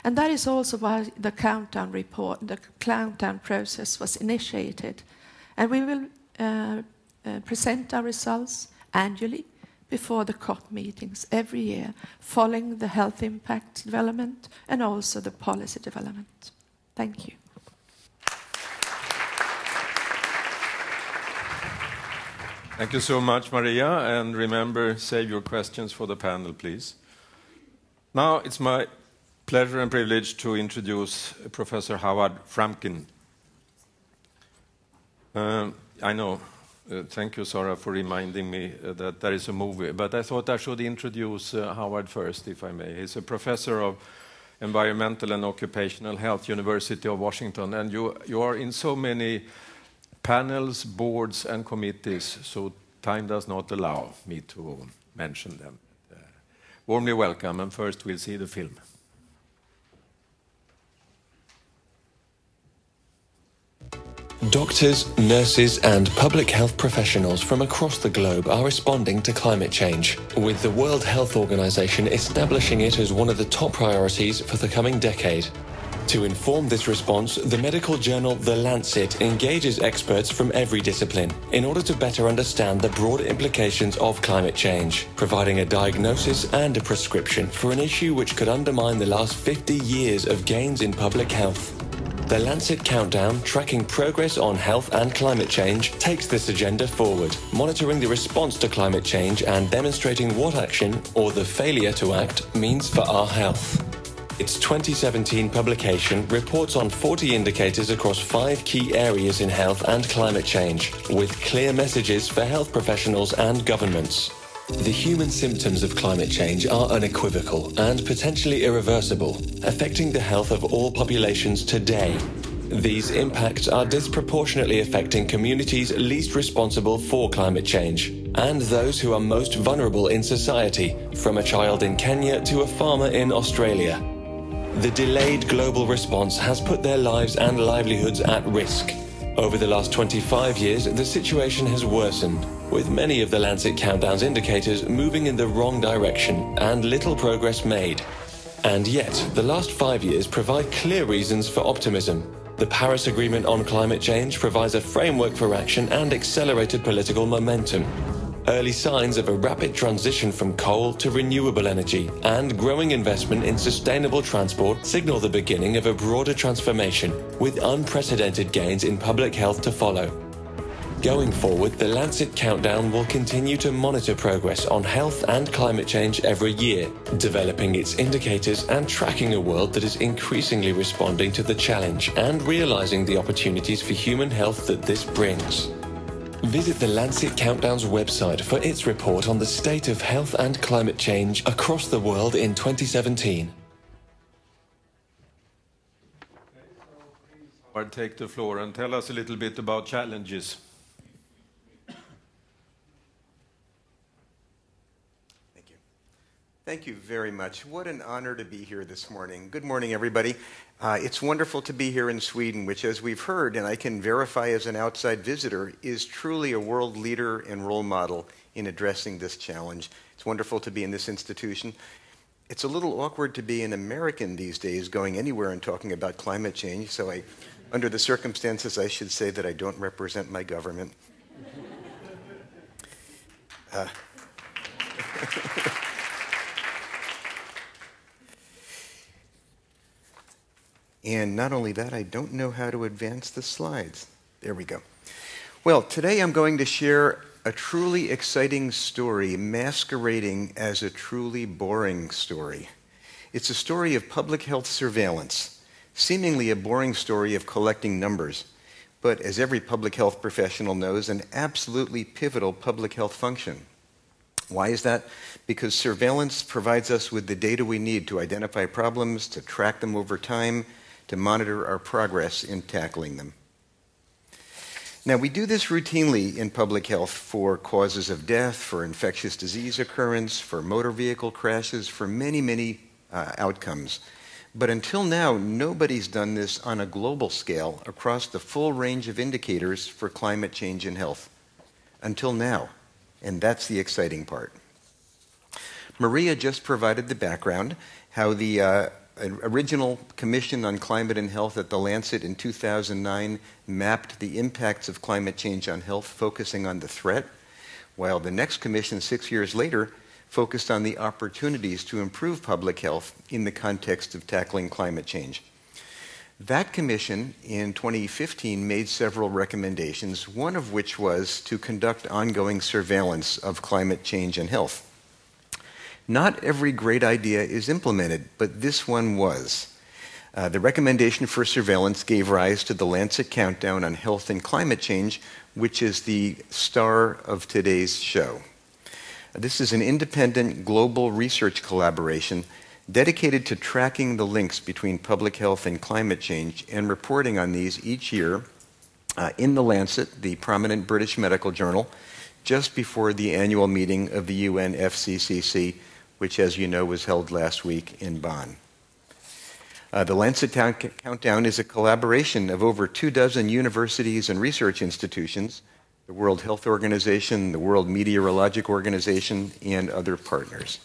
And that is also why the countdown report, the countdown process was initiated. And we will present our results annually before the COP meetings every year, following the health impact development and also the policy development. Thank you. Thank you so much, Maria. And remember, save your questions for the panel, please. Now it's my pleasure and privilege to introduce Professor Howard Frumkin. I know. Thank you, Sarah, for reminding me that there is a movie. But I thought I should introduce Howard first, if I may. He's a professor of Environmental and Occupational Health, University of Washington. And you are in so many panels, boards, and committees, so time does not allow me to mention them. Warmly welcome, and first we'll see the film. Doctors, nurses and public health professionals from across the globe are responding to climate change, with the World Health Organization establishing it as one of the top priorities for the coming decade. To inform this response, the medical journal The Lancet engages experts from every discipline in order to better understand the broad implications of climate change, providing a diagnosis and a prescription for an issue which could undermine the last 50 years of gains in public health. The Lancet Countdown, tracking progress on health and climate change, takes this agenda forward, monitoring the response to climate change and demonstrating what action, or the failure to act, means for our health. Its 2017 publication reports on 40 indicators across 5 key areas in health and climate change, with clear messages for health professionals and governments. The human symptoms of climate change are unequivocal and potentially irreversible, affecting the health of all populations today. These impacts are disproportionately affecting communities least responsible for climate change, and those who are most vulnerable in society, from a child in Kenya to a farmer in Australia. The delayed global response has put their lives and livelihoods at risk. Over the last 25 years, the situation has worsened, with many of the Lancet Countdown's indicators moving in the wrong direction and little progress made. And yet, the last 5 years provide clear reasons for optimism. The Paris Agreement on climate change provides a framework for action and accelerated political momentum. Early signs of a rapid transition from coal to renewable energy and growing investment in sustainable transport signal the beginning of a broader transformation, with unprecedented gains in public health to follow. Going forward, the Lancet Countdown will continue to monitor progress on health and climate change every year, developing its indicators and tracking a world that is increasingly responding to the challenge and realizing the opportunities for human health that this brings. Visit the Lancet Countdown's website for its report on the state of health and climate change across the world in 2017. Howard, take the floor and tell us a little bit about challenges. Thank you. Thank you very much. What an honor to be here this morning. Good morning, everybody. It's wonderful to be here in Sweden, which, as we've heard, and I can verify as an outside visitor, is truly a world leader and role model in addressing this challenge. It's wonderful to be in this institution. It's a little awkward to be an American these days, going anywhere and talking about climate change, so under the circumstances, I should say that I don't represent my government. And not only that, I don't know how to advance the slides. There we go. Well, today I'm going to share a truly exciting story masquerading as a truly boring story. It's a story of public health surveillance, seemingly a boring story of collecting numbers, but as every public health professional knows, an absolutely pivotal public health function. Why is that? Because surveillance provides us with the data we need to identify problems, to track them over time, to monitor our progress in tackling them. Now, we do this routinely in public health for causes of death, for infectious disease occurrence, for motor vehicle crashes, for many outcomes. But until now, nobody's done this on a global scale across the full range of indicators for climate change and health. Until now. And that's the exciting part. Maria just provided the background, how the original Commission on Climate and Health at the Lancet in 2009 mapped the impacts of climate change on health, focusing on the threat, while the next commission 6 years later focused on the opportunities to improve public health in the context of tackling climate change. That commission in 2015 made several recommendations, one of which was to conduct ongoing surveillance of climate change and health. Not every great idea is implemented, but this one was. The recommendation for surveillance gave rise to the Lancet Countdown on Health and Climate Change, which is the star of today's show. This is an independent global research collaboration dedicated to tracking the links between public health and climate change and reporting on these each year in the Lancet, the prominent British medical journal, just before the annual meeting of the UNFCCC, which, as you know, was held last week in Bonn. The Lancet Countdown is a collaboration of over 24 universities and research institutions, the World Health Organization, the World Meteorological Organization, and other partners.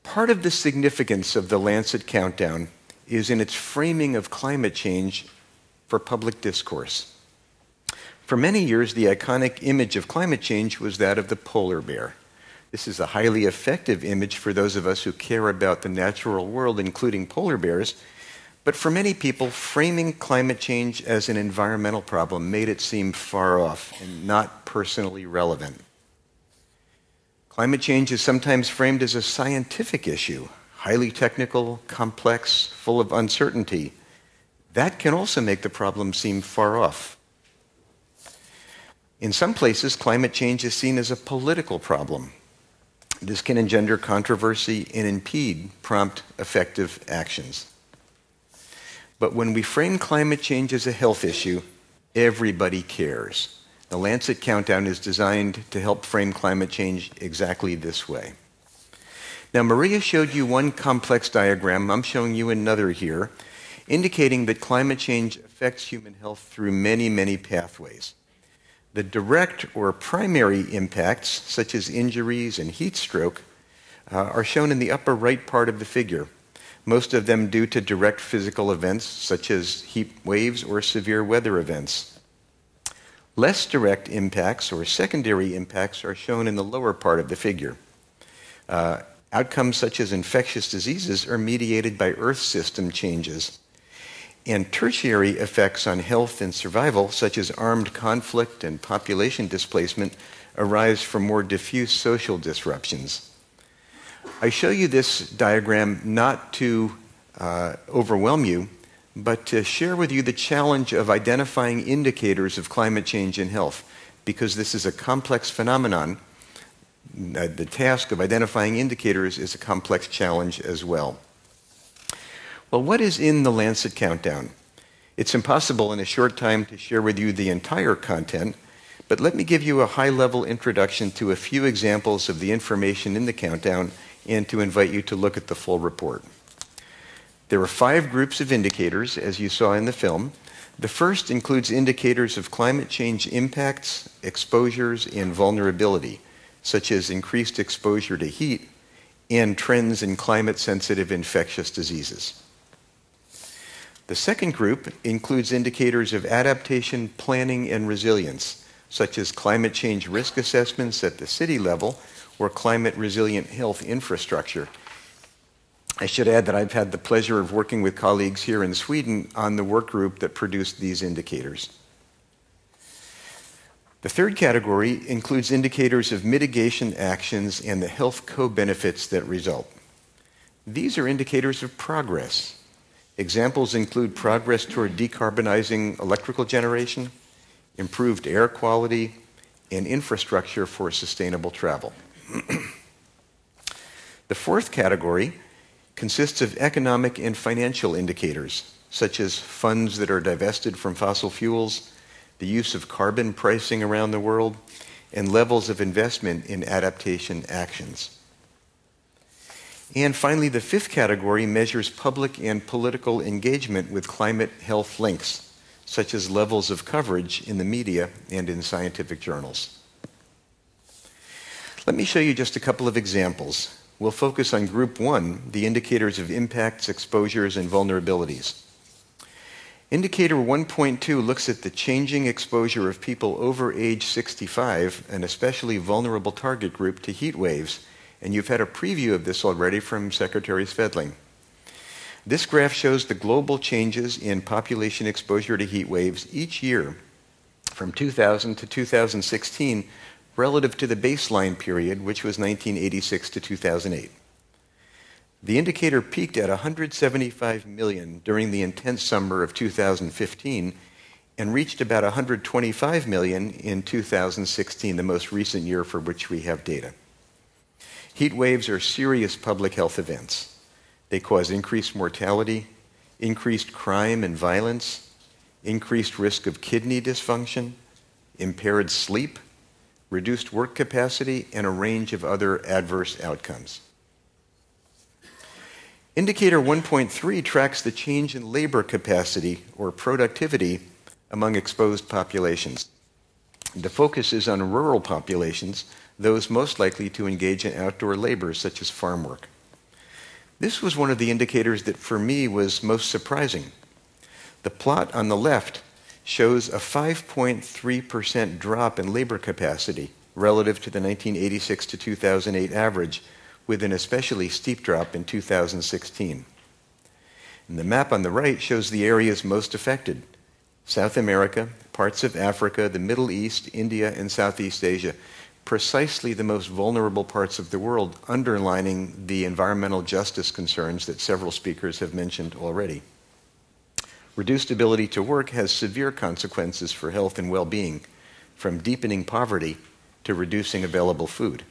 Part of the significance of the Lancet Countdown is in its framing of climate change for public discourse. For many years, the iconic image of climate change was that of the polar bear. This is a highly effective image for those of us who care about the natural world, including polar bears. But for many people, framing climate change as an environmental problem made it seem far off and not personally relevant. Climate change is sometimes framed as a scientific issue, highly technical, complex, full of uncertainty. That can also make the problem seem far off. In some places, climate change is seen as a political problem. This can engender controversy and impede prompt, effective actions. But when we frame climate change as a health issue, everybody cares. The Lancet Countdown is designed to help frame climate change exactly this way. Now, Maria showed you one complex diagram. I'm showing you another here, indicating that climate change affects human health through many, many pathways. The direct or primary impacts, such as injuries and heat stroke, are shown in the upper right part of the figure, most of them due to direct physical events, such as heat waves or severe weather events. Less direct impacts or secondary impacts are shown in the lower part of the figure. Outcomes such as infectious diseases are mediated by Earth system changes. And tertiary effects on health and survival, such as armed conflict and population displacement, arise from more diffuse social disruptions. I show you this diagram not to overwhelm you, but to share with you the challenge of identifying indicators of climate change in health, because this is a complex phenomenon. The task of identifying indicators is a complex challenge as well. Well, what is in the Lancet Countdown? It's impossible in a short time to share with you the entire content, but let me give you a high-level introduction to a few examples of the information in the countdown and to invite you to look at the full report. There are 5 groups of indicators, as you saw in the film. The first includes indicators of climate change impacts, exposures, and vulnerability, such as increased exposure to heat and trends in climate-sensitive infectious diseases. The second group includes indicators of adaptation, planning, and resilience, such as climate change risk assessments at the city level or climate-resilient health infrastructure. I should add that I've had the pleasure of working with colleagues here in Sweden on the work group that produced these indicators. The third category includes indicators of mitigation actions and the health co-benefits that result. These are indicators of progress. Examples include progress toward decarbonizing electrical generation, improved air quality, and infrastructure for sustainable travel. The fourth category consists of economic and financial indicators, such as funds that are divested from fossil fuels, the use of carbon pricing around the world, and levels of investment in adaptation actions. And finally, the fifth category measures public and political engagement with climate health links, such as levels of coverage in the media and in scientific journals. Let me show you just a couple of examples. We'll focus on Group 1, the indicators of impacts, exposures, and vulnerabilities. Indicator 1.2 looks at the changing exposure of people over age 65, an especially vulnerable target group, to heat waves. And you've had a preview of this already from Secretary Svedling. This graph shows the global changes in population exposure to heat waves each year from 2000 to 2016 relative to the baseline period, which was 1986 to 2008. The indicator peaked at 175 million during the intense summer of 2015 and reached about 125 million in 2016, the most recent year for which we have data. Heat waves are serious public health events. They cause increased mortality, increased crime and violence, increased risk of kidney dysfunction, impaired sleep, reduced work capacity, and a range of other adverse outcomes. Indicator 1.3 tracks the change in labor capacity or productivity among exposed populations. The focus is on rural populations, those most likely to engage in outdoor labor such as farm work. This was one of the indicators that for me was most surprising. The plot on the left shows a 5.3% drop in labor capacity relative to the 1986 to 2008 average, with an especially steep drop in 2016. And the map on the right shows the areas most affected: South America, parts of Africa, the Middle East, India, and Southeast Asia, precisely the most vulnerable parts of the world, underlining the environmental justice concerns that several speakers have mentioned already. Reduced ability to work has severe consequences for health and well-being, from deepening poverty to reducing available food.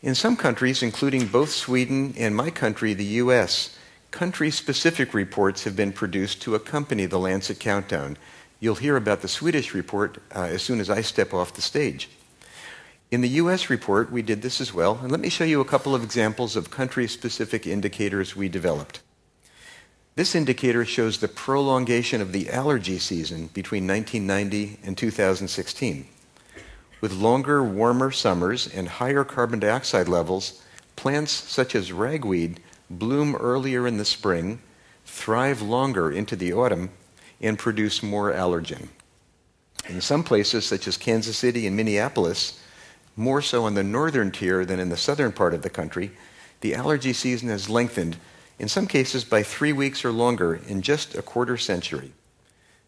In some countries, including both Sweden and my country, the US, country-specific reports have been produced to accompany the Lancet Countdown. You'll hear about the Swedish report as soon as I step off the stage. In the US report, we did this as well, and let me show you a couple of examples of country-specific indicators we developed. This indicator shows the prolongation of the allergy season between 1990 and 2016. With longer, warmer summers and higher carbon dioxide levels, plants such as ragweed bloom earlier in the spring, thrive longer into the autumn, and produce more allergen. In some places, such as Kansas City and Minneapolis, more so on the northern tier than in the southern part of the country, the allergy season has lengthened, in some cases by 3 weeks or longer, in just a quarter century.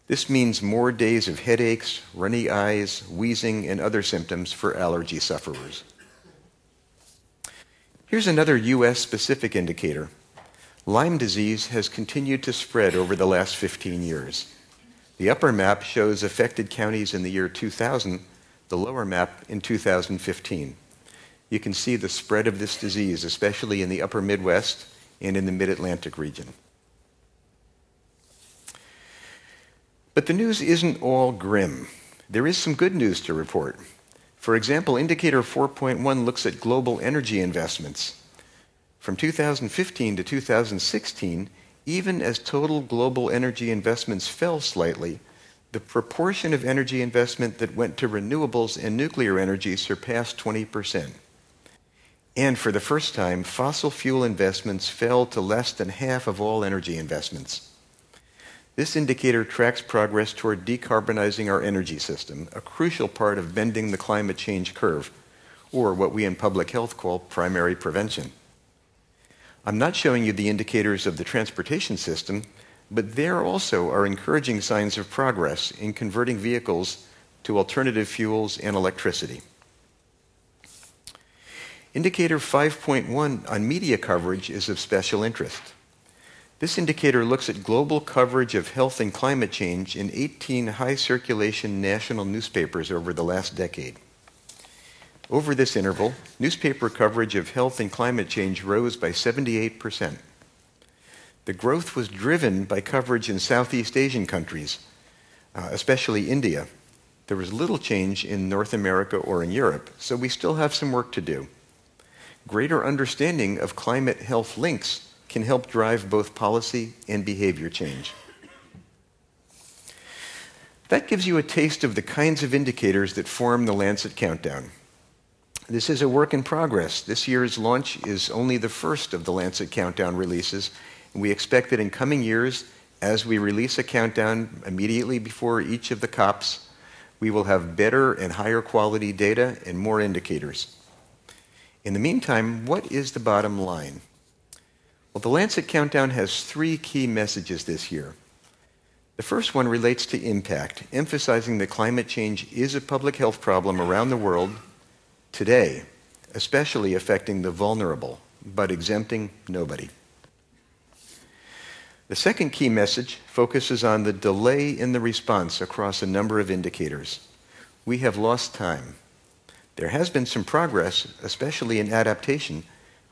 This means more days of headaches, runny eyes, wheezing, and other symptoms for allergy sufferers. Here's another US-specific indicator. Lyme disease has continued to spread over the last 15 years. The upper map shows affected counties in the year 2000, the lower map in 2015. You can see the spread of this disease, especially in the upper Midwest and in the Mid-Atlantic region. But the news isn't all grim. There is some good news to report. For example, Indicator 4.1 looks at global energy investments. From 2015 to 2016, even as total global energy investments fell slightly, the proportion of energy investment that went to renewables and nuclear energy surpassed 20%. And for the first time, fossil fuel investments fell to less than half of all energy investments. This indicator tracks progress toward decarbonizing our energy system, a crucial part of bending the climate change curve, or what we in public health call primary prevention. I'm not showing you the indicators of the transportation system, but there also are encouraging signs of progress in converting vehicles to alternative fuels and electricity. Indicator 5.1 on media coverage is of special interest. This indicator looks at global coverage of health and climate change in 18 high-circulation national newspapers over the last decade. Over this interval, newspaper coverage of health and climate change rose by 78%. The growth was driven by coverage in Southeast Asian countries, especially India. There was little change in North America or in Europe, so we still have some work to do. Greater understanding of climate health links can help drive both policy and behavior change. That gives you a taste of the kinds of indicators that form the Lancet Countdown. This is a work in progress. This year's launch is only the first of the Lancet Countdown releases, and we expect that in coming years, as we release a countdown immediately before each of the COPs, we will have better and higher quality data and more indicators. In the meantime, what is the bottom line? Well, the Lancet Countdown has 3 key messages this year. The first one relates to impact, emphasizing that climate change is a public health problem around the world today, especially affecting the vulnerable, but exempting nobody. The second key message focuses on the delay in the response across a number of indicators. We have lost time. There has been some progress, especially in adaptation,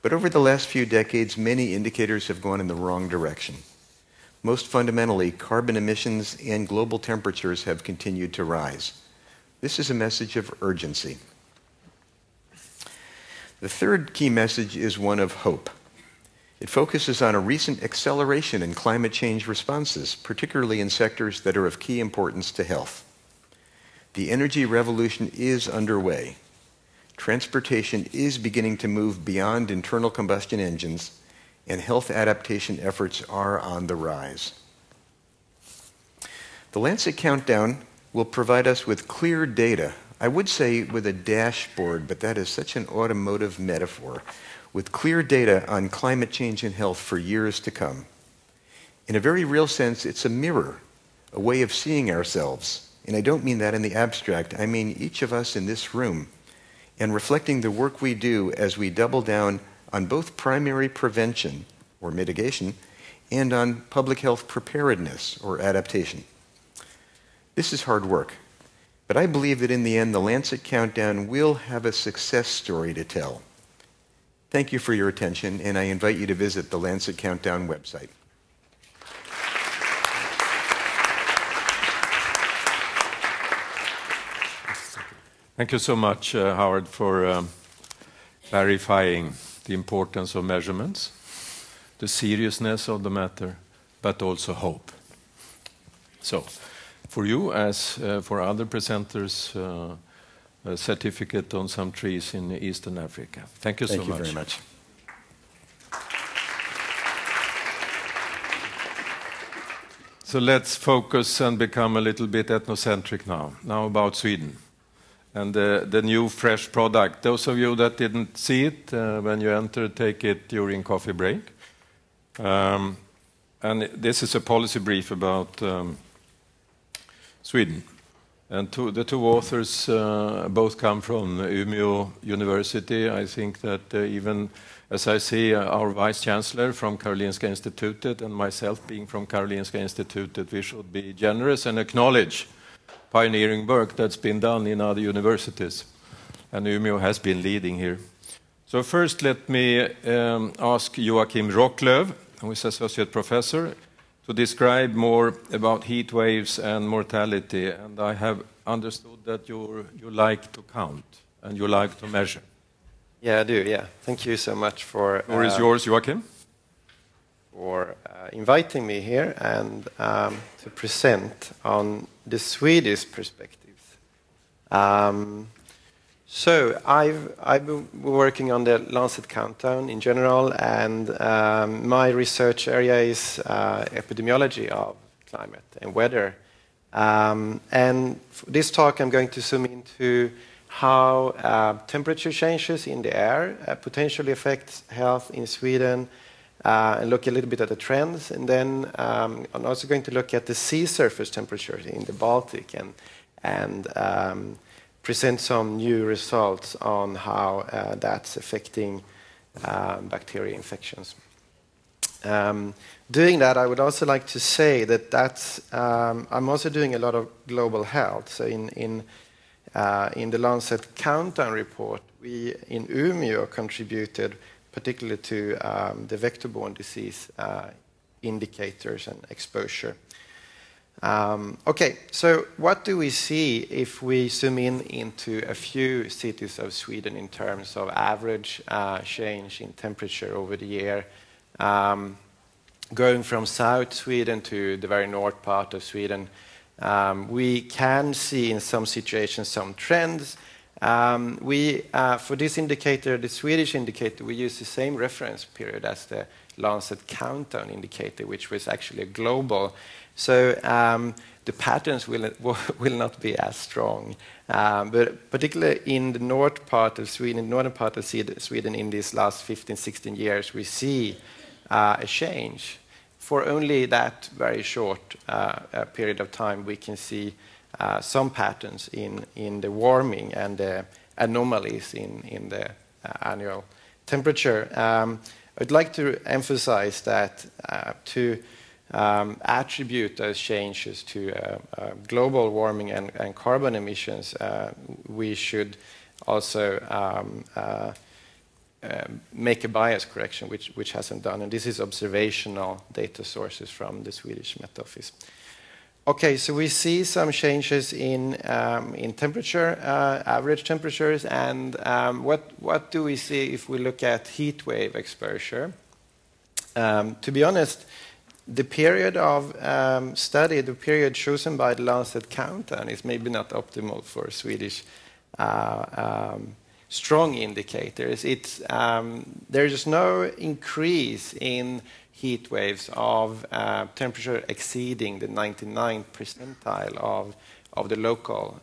but over the last few decades, many indicators have gone in the wrong direction. Most fundamentally, carbon emissions and global temperatures have continued to rise. This is a message of urgency. The third key message is one of hope. It focuses on a recent acceleration in climate change responses, particularly in sectors that are of key importance to health. The energy revolution is underway. Transportation is beginning to move beyond internal combustion engines, and health adaptation efforts are on the rise. The Lancet Countdown will provide us with clear data. I would say with a dashboard, but that is such an automotive metaphor, with clear data on climate change and health for years to come. In a very real sense, it's a mirror, a way of seeing ourselves. And I don't mean that in the abstract. I mean each of us in this room, and reflecting the work we do as we double down on both primary prevention, or mitigation, and on public health preparedness, or adaptation. This is hard work, but I believe that in the end, the Lancet Countdown will have a success story to tell. Thank you for your attention, and I invite you to visit the Lancet Countdown website. Thank you so much, Howard, for clarifying the importance of measurements, the seriousness of the matter, but also hope. So, for you, as for other presenters, a certificate on some trees in Eastern Africa. Thank you so much. Thank you very much. So let's focus and become a little bit ethnocentric now. Now about Sweden. And the new fresh product. Those of you that didn't see it when you entered, take it during coffee break. And this is a policy brief about Sweden. And the 2 authors both come from Umeå University. I think that even, as I see our Vice-Chancellor from Karolinska Institutet and myself being from Karolinska Institutet, we should be generous and acknowledge pioneering work that's been done in other universities. And Umeå has been leading here. So first let me ask Joacim Rocklöv, who is Associate Professor, to describe more about heat waves and mortality. And I have understood that you like to count and you like to measure. Yeah, I do, yeah. Thank you so much for... The floor is yours, Joacim. For inviting me here and to present on the Swedish perspective. So I've been working on the Lancet Countdown in general, and my research area is epidemiology of climate and weather. And for this talk, I'm going to zoom into how temperature changes in the air potentially affect health in Sweden, and look a little bit at the trends. And then I'm also going to look at the sea surface temperature in the Baltic and present some new results on how that's affecting bacteria infections. Doing that, I would also like to say that I'm also doing a lot of global health. So in the Lancet Countdown report, we in Umeå contributed particularly to the vector-borne disease indicators and exposure. Okay, so what do we see if we zoom into a few cities of Sweden in terms of average change in temperature over the year, going from South Sweden to the very north part of Sweden? We can see in some situations some trends. For this indicator, the Swedish indicator, we use the same reference period as the Lancet Countdown indicator, which was actually a global. So the patterns will not be as strong. But particularly in the north part of Sweden, northern part of Sweden in these last 15, 16 years, we see a change. For only that very short period of time, we can see some patterns in the warming and the anomalies in the annual temperature. I'd like to emphasize that to attribute those changes to global warming and carbon emissions, we should also make a bias correction, which hasn't done, and this is observational data sources from the Swedish Met Office. Okay, so we see some changes in temperature, average temperatures, and what do we see if we look at heat wave exposure? To be honest, the period of study, the period chosen by the Lancet Countdown is maybe not optimal for Swedish strong indicators. There is no increase in heat waves of temperature exceeding the 99th percentile of the local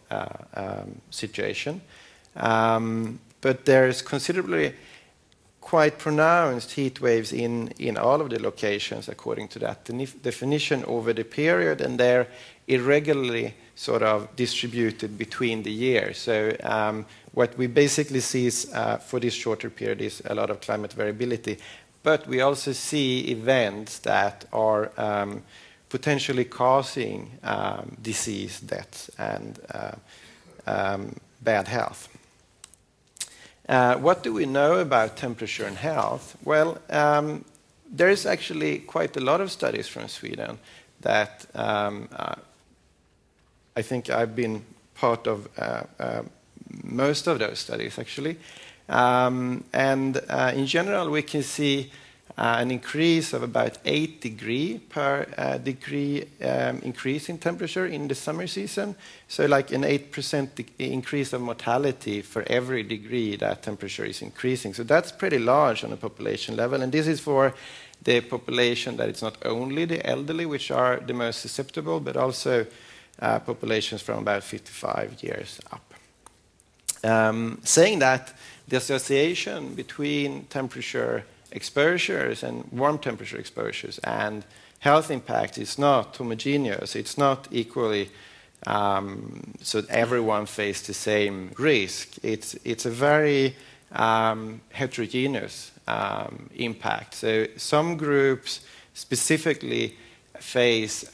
situation. But there's considerably quite pronounced heat waves in all of the locations according to that definition over the period, and they're irregularly sort of distributed between the years. So what we basically see is, for this shorter period is a lot of climate variability. But we also see events that are potentially causing disease, deaths, and bad health. What do we know about temperature and health? Well, there is actually quite a lot of studies from Sweden that I think I've been part of most of those studies, actually. In general, we can see an increase of about 8 degrees per degree increase in temperature in the summer season. So like an 8% increase of mortality for every degree that temperature is increasing. So that's pretty large on a population level. And this is for the population that it's not only the elderly, which are the most susceptible, but also populations from about 55 years up. Saying that, the association between temperature exposures and warm temperature exposures and health impact is not homogeneous. It's not equally so that everyone faces the same risk. It's a very heterogeneous impact. So some groups specifically face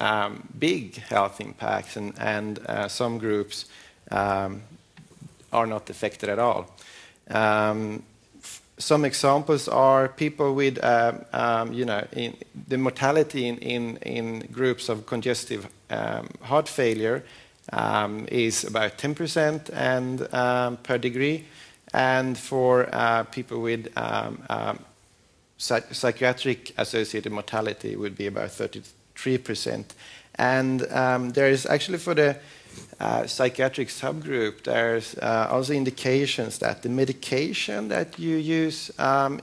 big health impacts, and some groups are not affected at all. Some examples are people with, the mortality in groups of congestive heart failure is about 10% and per degree, and for people with psychiatric associated mortality would be about 33%. And there is actually for the psychiatric subgroup, there's also indications that the medication that you use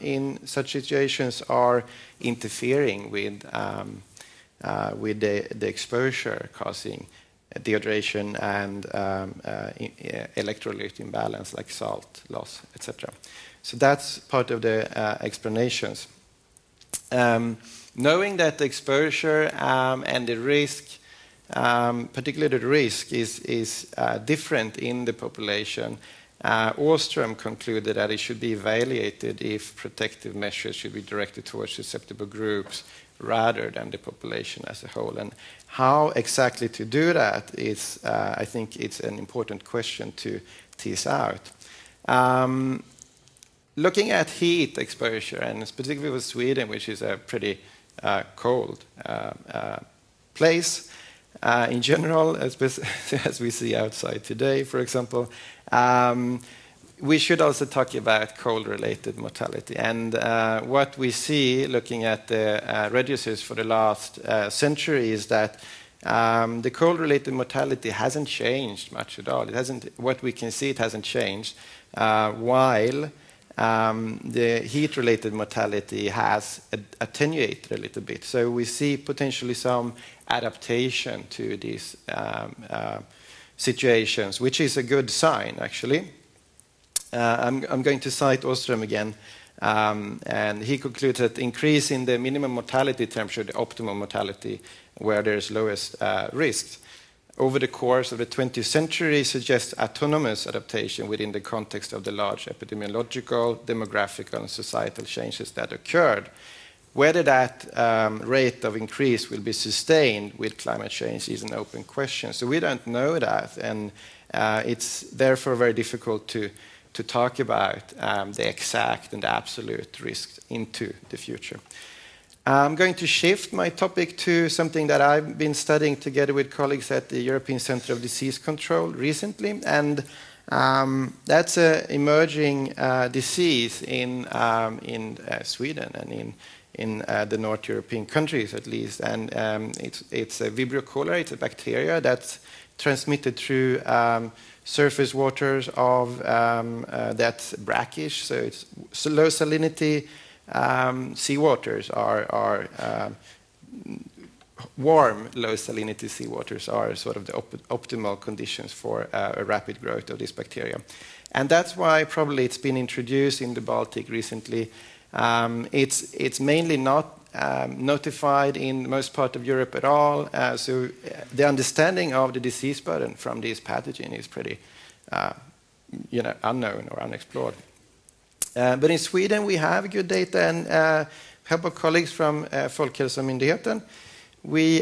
in such situations are interfering with the exposure, causing dehydration and electrolyte imbalance like salt loss, etc. So that's part of the explanations. Knowing that the exposure and the risk, particularly the risk, is different in the population, Åström concluded that it should be evaluated if protective measures should be directed towards susceptible groups rather than the population as a whole. And how exactly to do that is, I think it's an important question to tease out. Looking at heat exposure, and specifically with Sweden, which is a pretty cold place, in general, as we see outside today, for example, we should also talk about cold-related mortality. And what we see, looking at the registers for the last century, is that the cold-related mortality hasn't changed much at all. It hasn't. What we can see, it hasn't changed, while the heat-related mortality has attenuated a little bit. So we see potentially some adaptation to these situations, which is a good sign, actually. I'm going to cite Åström again. And he concludes that increase in the minimum mortality temperature, the optimal mortality, where there's lowest risks, over the course of the 20th century suggests autonomous adaptation within the context of the large epidemiological, demographical, and societal changes that occurred. Whether that rate of increase will be sustained with climate change is an open question. So we don't know that, and it's therefore very difficult to talk about the exact and absolute risks into the future. I'm going to shift my topic to something that I've been studying together with colleagues at the European Centre of Disease Control recently, and that's an emerging disease in Sweden and in the North European countries at least, and it's a Vibrio cholerae. It's a bacteria that's transmitted through surface waters of that's brackish, so it's low salinity. Seawaters are warm, low salinity seawaters are sort of the optimal conditions for a rapid growth of this bacteria. And that's why probably it's been introduced in the Baltic recently. It's mainly not notified in most part of Europe at all, so the understanding of the disease burden from this pathogen is pretty unknown or unexplored. But in Sweden, we have good data, and help of colleagues from Folkhälsomyndigheten, we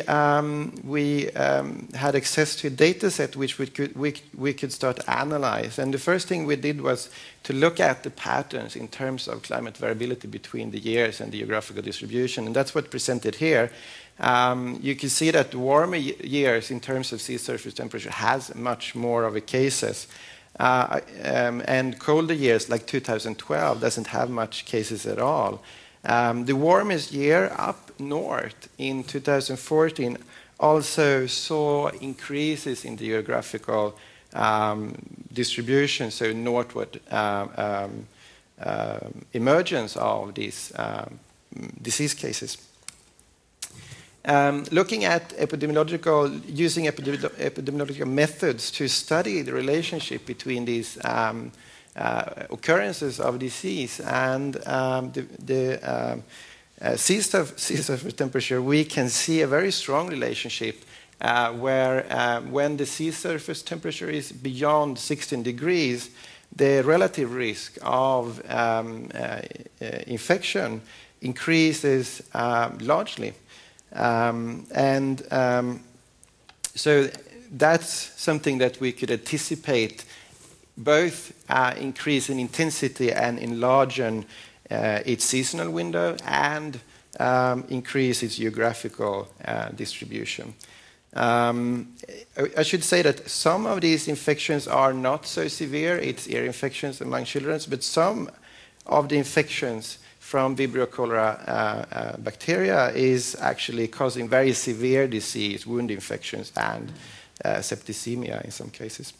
had access to a data set which we could start to analyze. And the first thing we did was to look at the patterns in terms of climate variability between the years and the geographical distribution, and that's what's presented here. You can see that warmer years in terms of sea surface temperature has much more of a cases. And colder years like 2012 doesn't have much cases at all. The warmest year up north in 2014 also saw increases in the geographical distribution, so northward emergence of these disease cases. Looking at using epidemiological methods to study the relationship between these occurrences of disease and the sea surface temperature, we can see a very strong relationship where when the sea surface temperature is beyond 16 degrees, the relative risk of infection increases largely. So that's something that we could anticipate, both increase in intensity and enlarge its seasonal window, and increase its geographical distribution. I should say that some of these infections are not so severe. It's ear infections among children, but some of the infections from Vibrio cholerae bacteria is actually causing very severe disease, wound infections, and septicemia in some cases.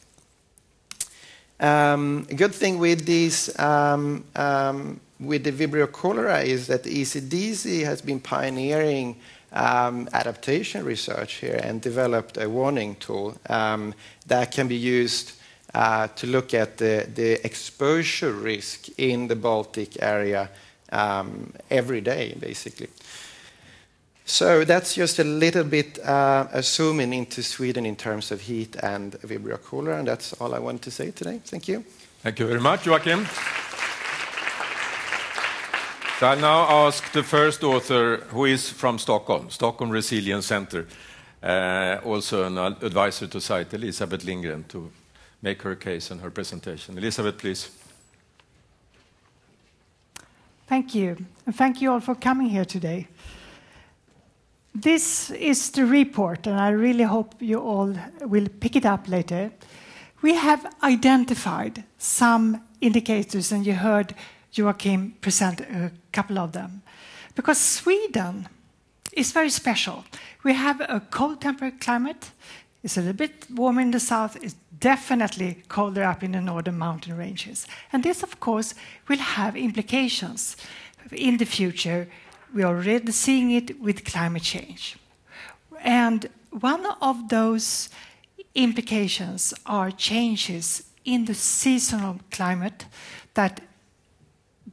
A good thing with these, with the Vibrio cholerae, is that the ECDC has been pioneering adaptation research here and developed a warning tool that can be used to look at the exposure risk in the Baltic area every day, basically. So that's just a little bit zooming into Sweden in terms of heat and Vibrio cholerae, and that's all I want to say today. Thank you. Thank you very much, Joacim. So I'll now ask the first author, who is from Stockholm, Stockholm Resilience Center, also an advisor to site, Elisabet Lindgren, to make her case and her presentation. Elisabet, please. Thank you, and thank you all for coming here today. This is the report, and I really hope you all will pick it up later. We have identified some indicators, and you heard Joacim present a couple of them. Because Sweden is very special. We have a cold temperate climate. It's a little bit warmer in the south. It's definitely colder up in the northern mountain ranges. And this, of course, will have implications in the future. We are already seeing it with climate change. And one of those implications are changes in the seasonal climate that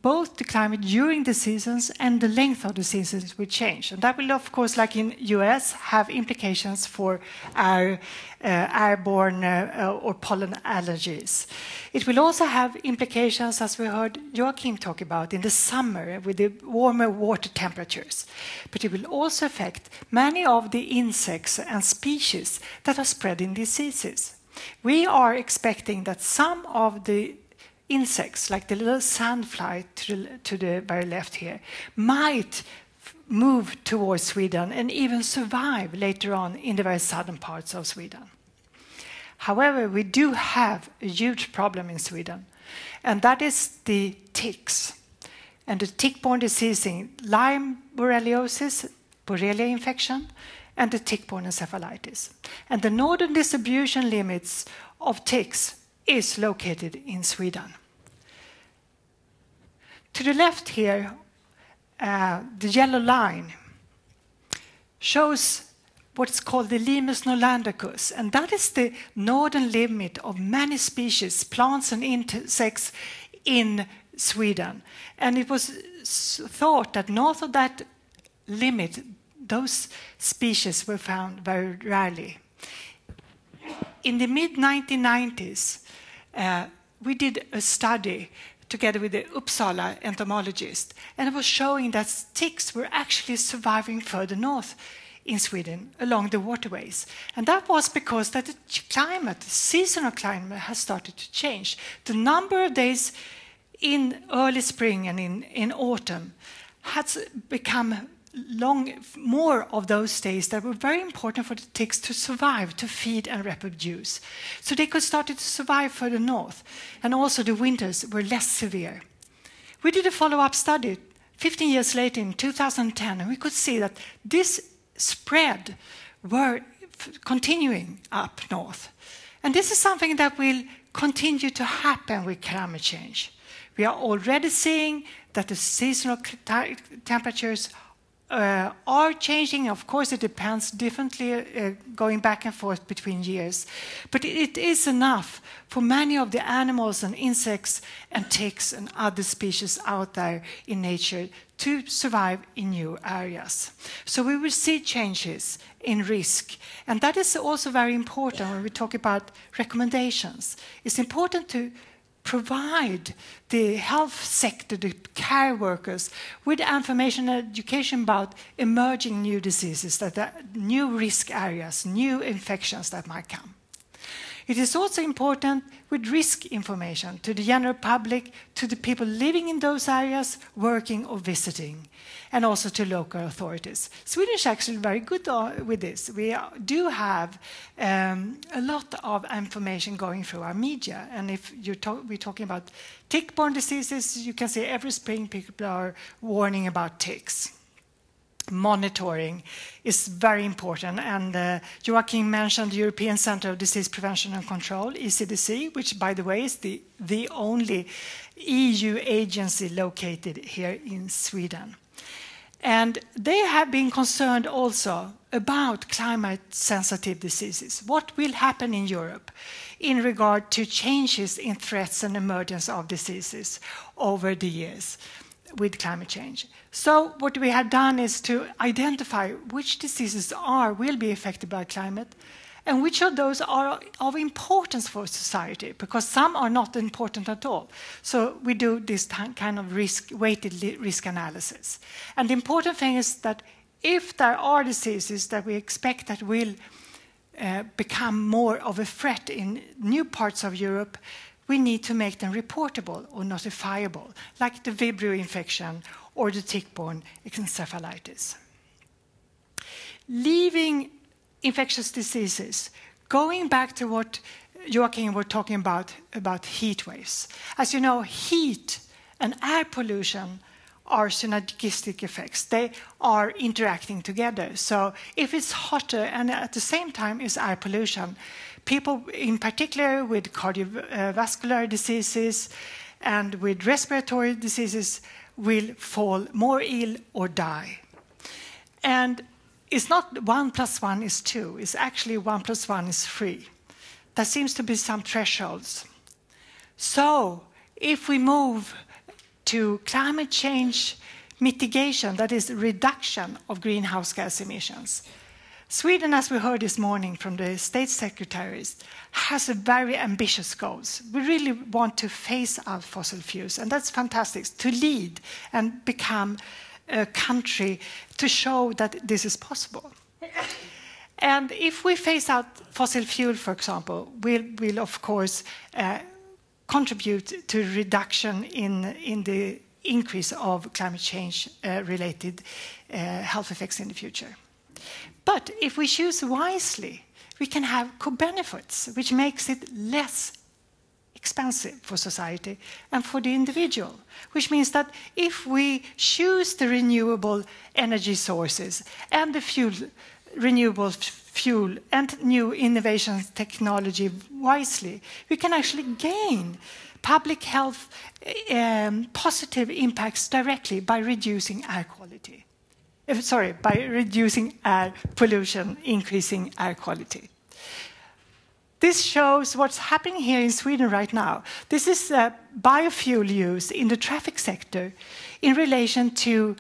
both the climate during the seasons and the length of the seasons will change. And that will, of course, like in US, have implications for airborne or pollen allergies. It will also have implications, as we heard Joacim talk about, in the summer with the warmer water temperatures. But it will also affect many of the insects and species that are spreading diseases. We are expecting that some of the insects, like the little sandfly to the very left here, might move towards Sweden and even survive later on in the very southern parts of Sweden. However, we do have a huge problem in Sweden, and that is the ticks and the tick-borne diseasing, Lyme borreliosis, Borrelia infection, and the tick-borne encephalitis. And the northern distribution limits of ticks is located in Sweden. To the left here, the yellow line shows what's called the Limus nolandicus, and that is the northern limit of many species, plants and insects in Sweden. And it was thought that north of that limit, those species were found very rarely. In the mid-1990s, we did a study together with the Uppsala entomologist, and it was showing that ticks were actually surviving further north in Sweden along the waterways. And that was because that the climate, the seasonal climate, has started to change. The number of days in early spring and in autumn has become more of those days that were very important for the ticks to survive, to feed and reproduce. So they could start to survive further north. And also the winters were less severe. We did a follow-up study 15 years later in 2010, and we could see that this spread were continuing up north. And this is something that will continue to happen with climate change. We are already seeing that the seasonal temperatures are changing. Of course, it depends differently, going back and forth between years. But it is enough for many of the animals and insects and ticks and other species out there in nature to survive in new areas. So we will see changes in risk. And that is also very important when we talk about recommendations. It's important to provide the health sector, the care workers, with information and education about emerging new diseases, that are new risk areas, new infections that might come. It is also important with risk information to the general public, to the people living in those areas, working or visiting, and also to local authorities. Sweden is actually very good with this. We do have a lot of information going through our media. And if we're talking about tick-borne diseases, you can see every spring people are warning about ticks. Monitoring is very important, and Joacim mentioned the European Centre of Disease Prevention and Control, ECDC, which, by the way, is the only EU agency located here in Sweden. And they have been concerned also about climate-sensitive diseases. What will happen in Europe in regard to changes in threats and emergence of diseases over the years with climate change? So what we have done is to identify which diseases will be affected by climate and which of those are of importance for society, because some are not important at all. So we do this kind of weighted risk analysis. And the important thing is that if there are diseases that we expect that will become more of a threat in new parts of Europe, we need to make them reportable or notifiable, like the Vibrio infection or the tick-borne encephalitis. Leaving infectious diseases, going back to what Joacim was talking about heat waves. As you know, heat and air pollution are synergistic effects. They are interacting together. So if it's hotter and at the same time is air pollution, people in particular with cardiovascular diseases and with respiratory diseases will fall more ill or die. And it's not 1 + 1 is 2. It's actually 1 + 1 is 3. There seems to be some thresholds. So if we move to climate change mitigation, that is reduction of greenhouse gas emissions. Sweden, as we heard this morning from the state secretaries, has a very ambitious goals. We really want to phase out fossil fuels, and that's fantastic, to lead and become a country to show that this is possible. And if we phase out fossil fuel, for example, we'll of course contribute to reduction in the increase of climate change related health effects in the future. But if we choose wisely, we can have co-benefits, which makes it less expensive for society and for the individual, which means that if we choose the renewable energy sources and the renewable fuel and new innovation technology wisely, we can actually gain public health positive impacts directly by reducing air quality. By reducing air pollution, increasing air quality. This shows what's happening here in Sweden right now. This is biofuel use in the traffic sector in relation to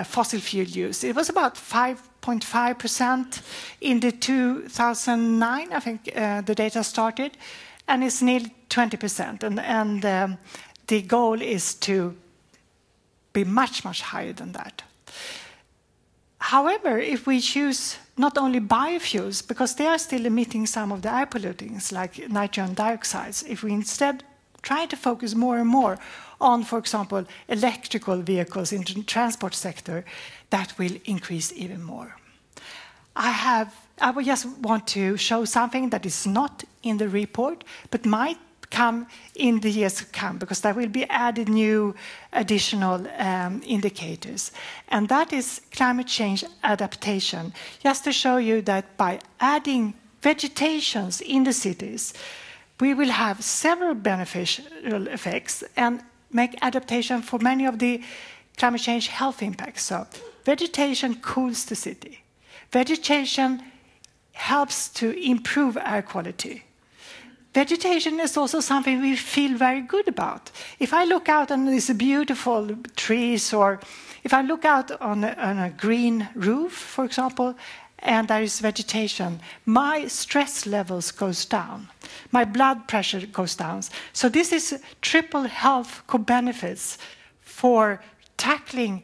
fossil fuel use. It was about 5.5% in the 2009, I think the data started, and it's nearly 20%. And the goal is to be much, much higher than that. However, if we choose not only biofuels, because they are still emitting some of the air pollutants like nitrogen dioxides, if we instead try to focus more and more on, for example, electrical vehicles in the transport sector, that will increase even more. I would just want to show something that is not in the report, but might come in the years to come, because there will be added new additional indicators. And that is climate change adaptation, just to show you that by adding vegetations in the cities, we will have several beneficial effects and make adaptation for many of the climate change health impacts. So vegetation cools the city. Vegetation helps to improve air quality. Vegetation is also something we feel very good about. If I look out on these beautiful trees, or if I look out on a green roof, for example, and there is vegetation, my stress levels goes down. My blood pressure goes down. So this is triple health co-benefits for tackling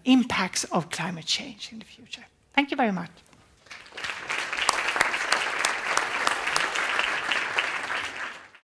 impacts of climate change in the future. Thank you very much.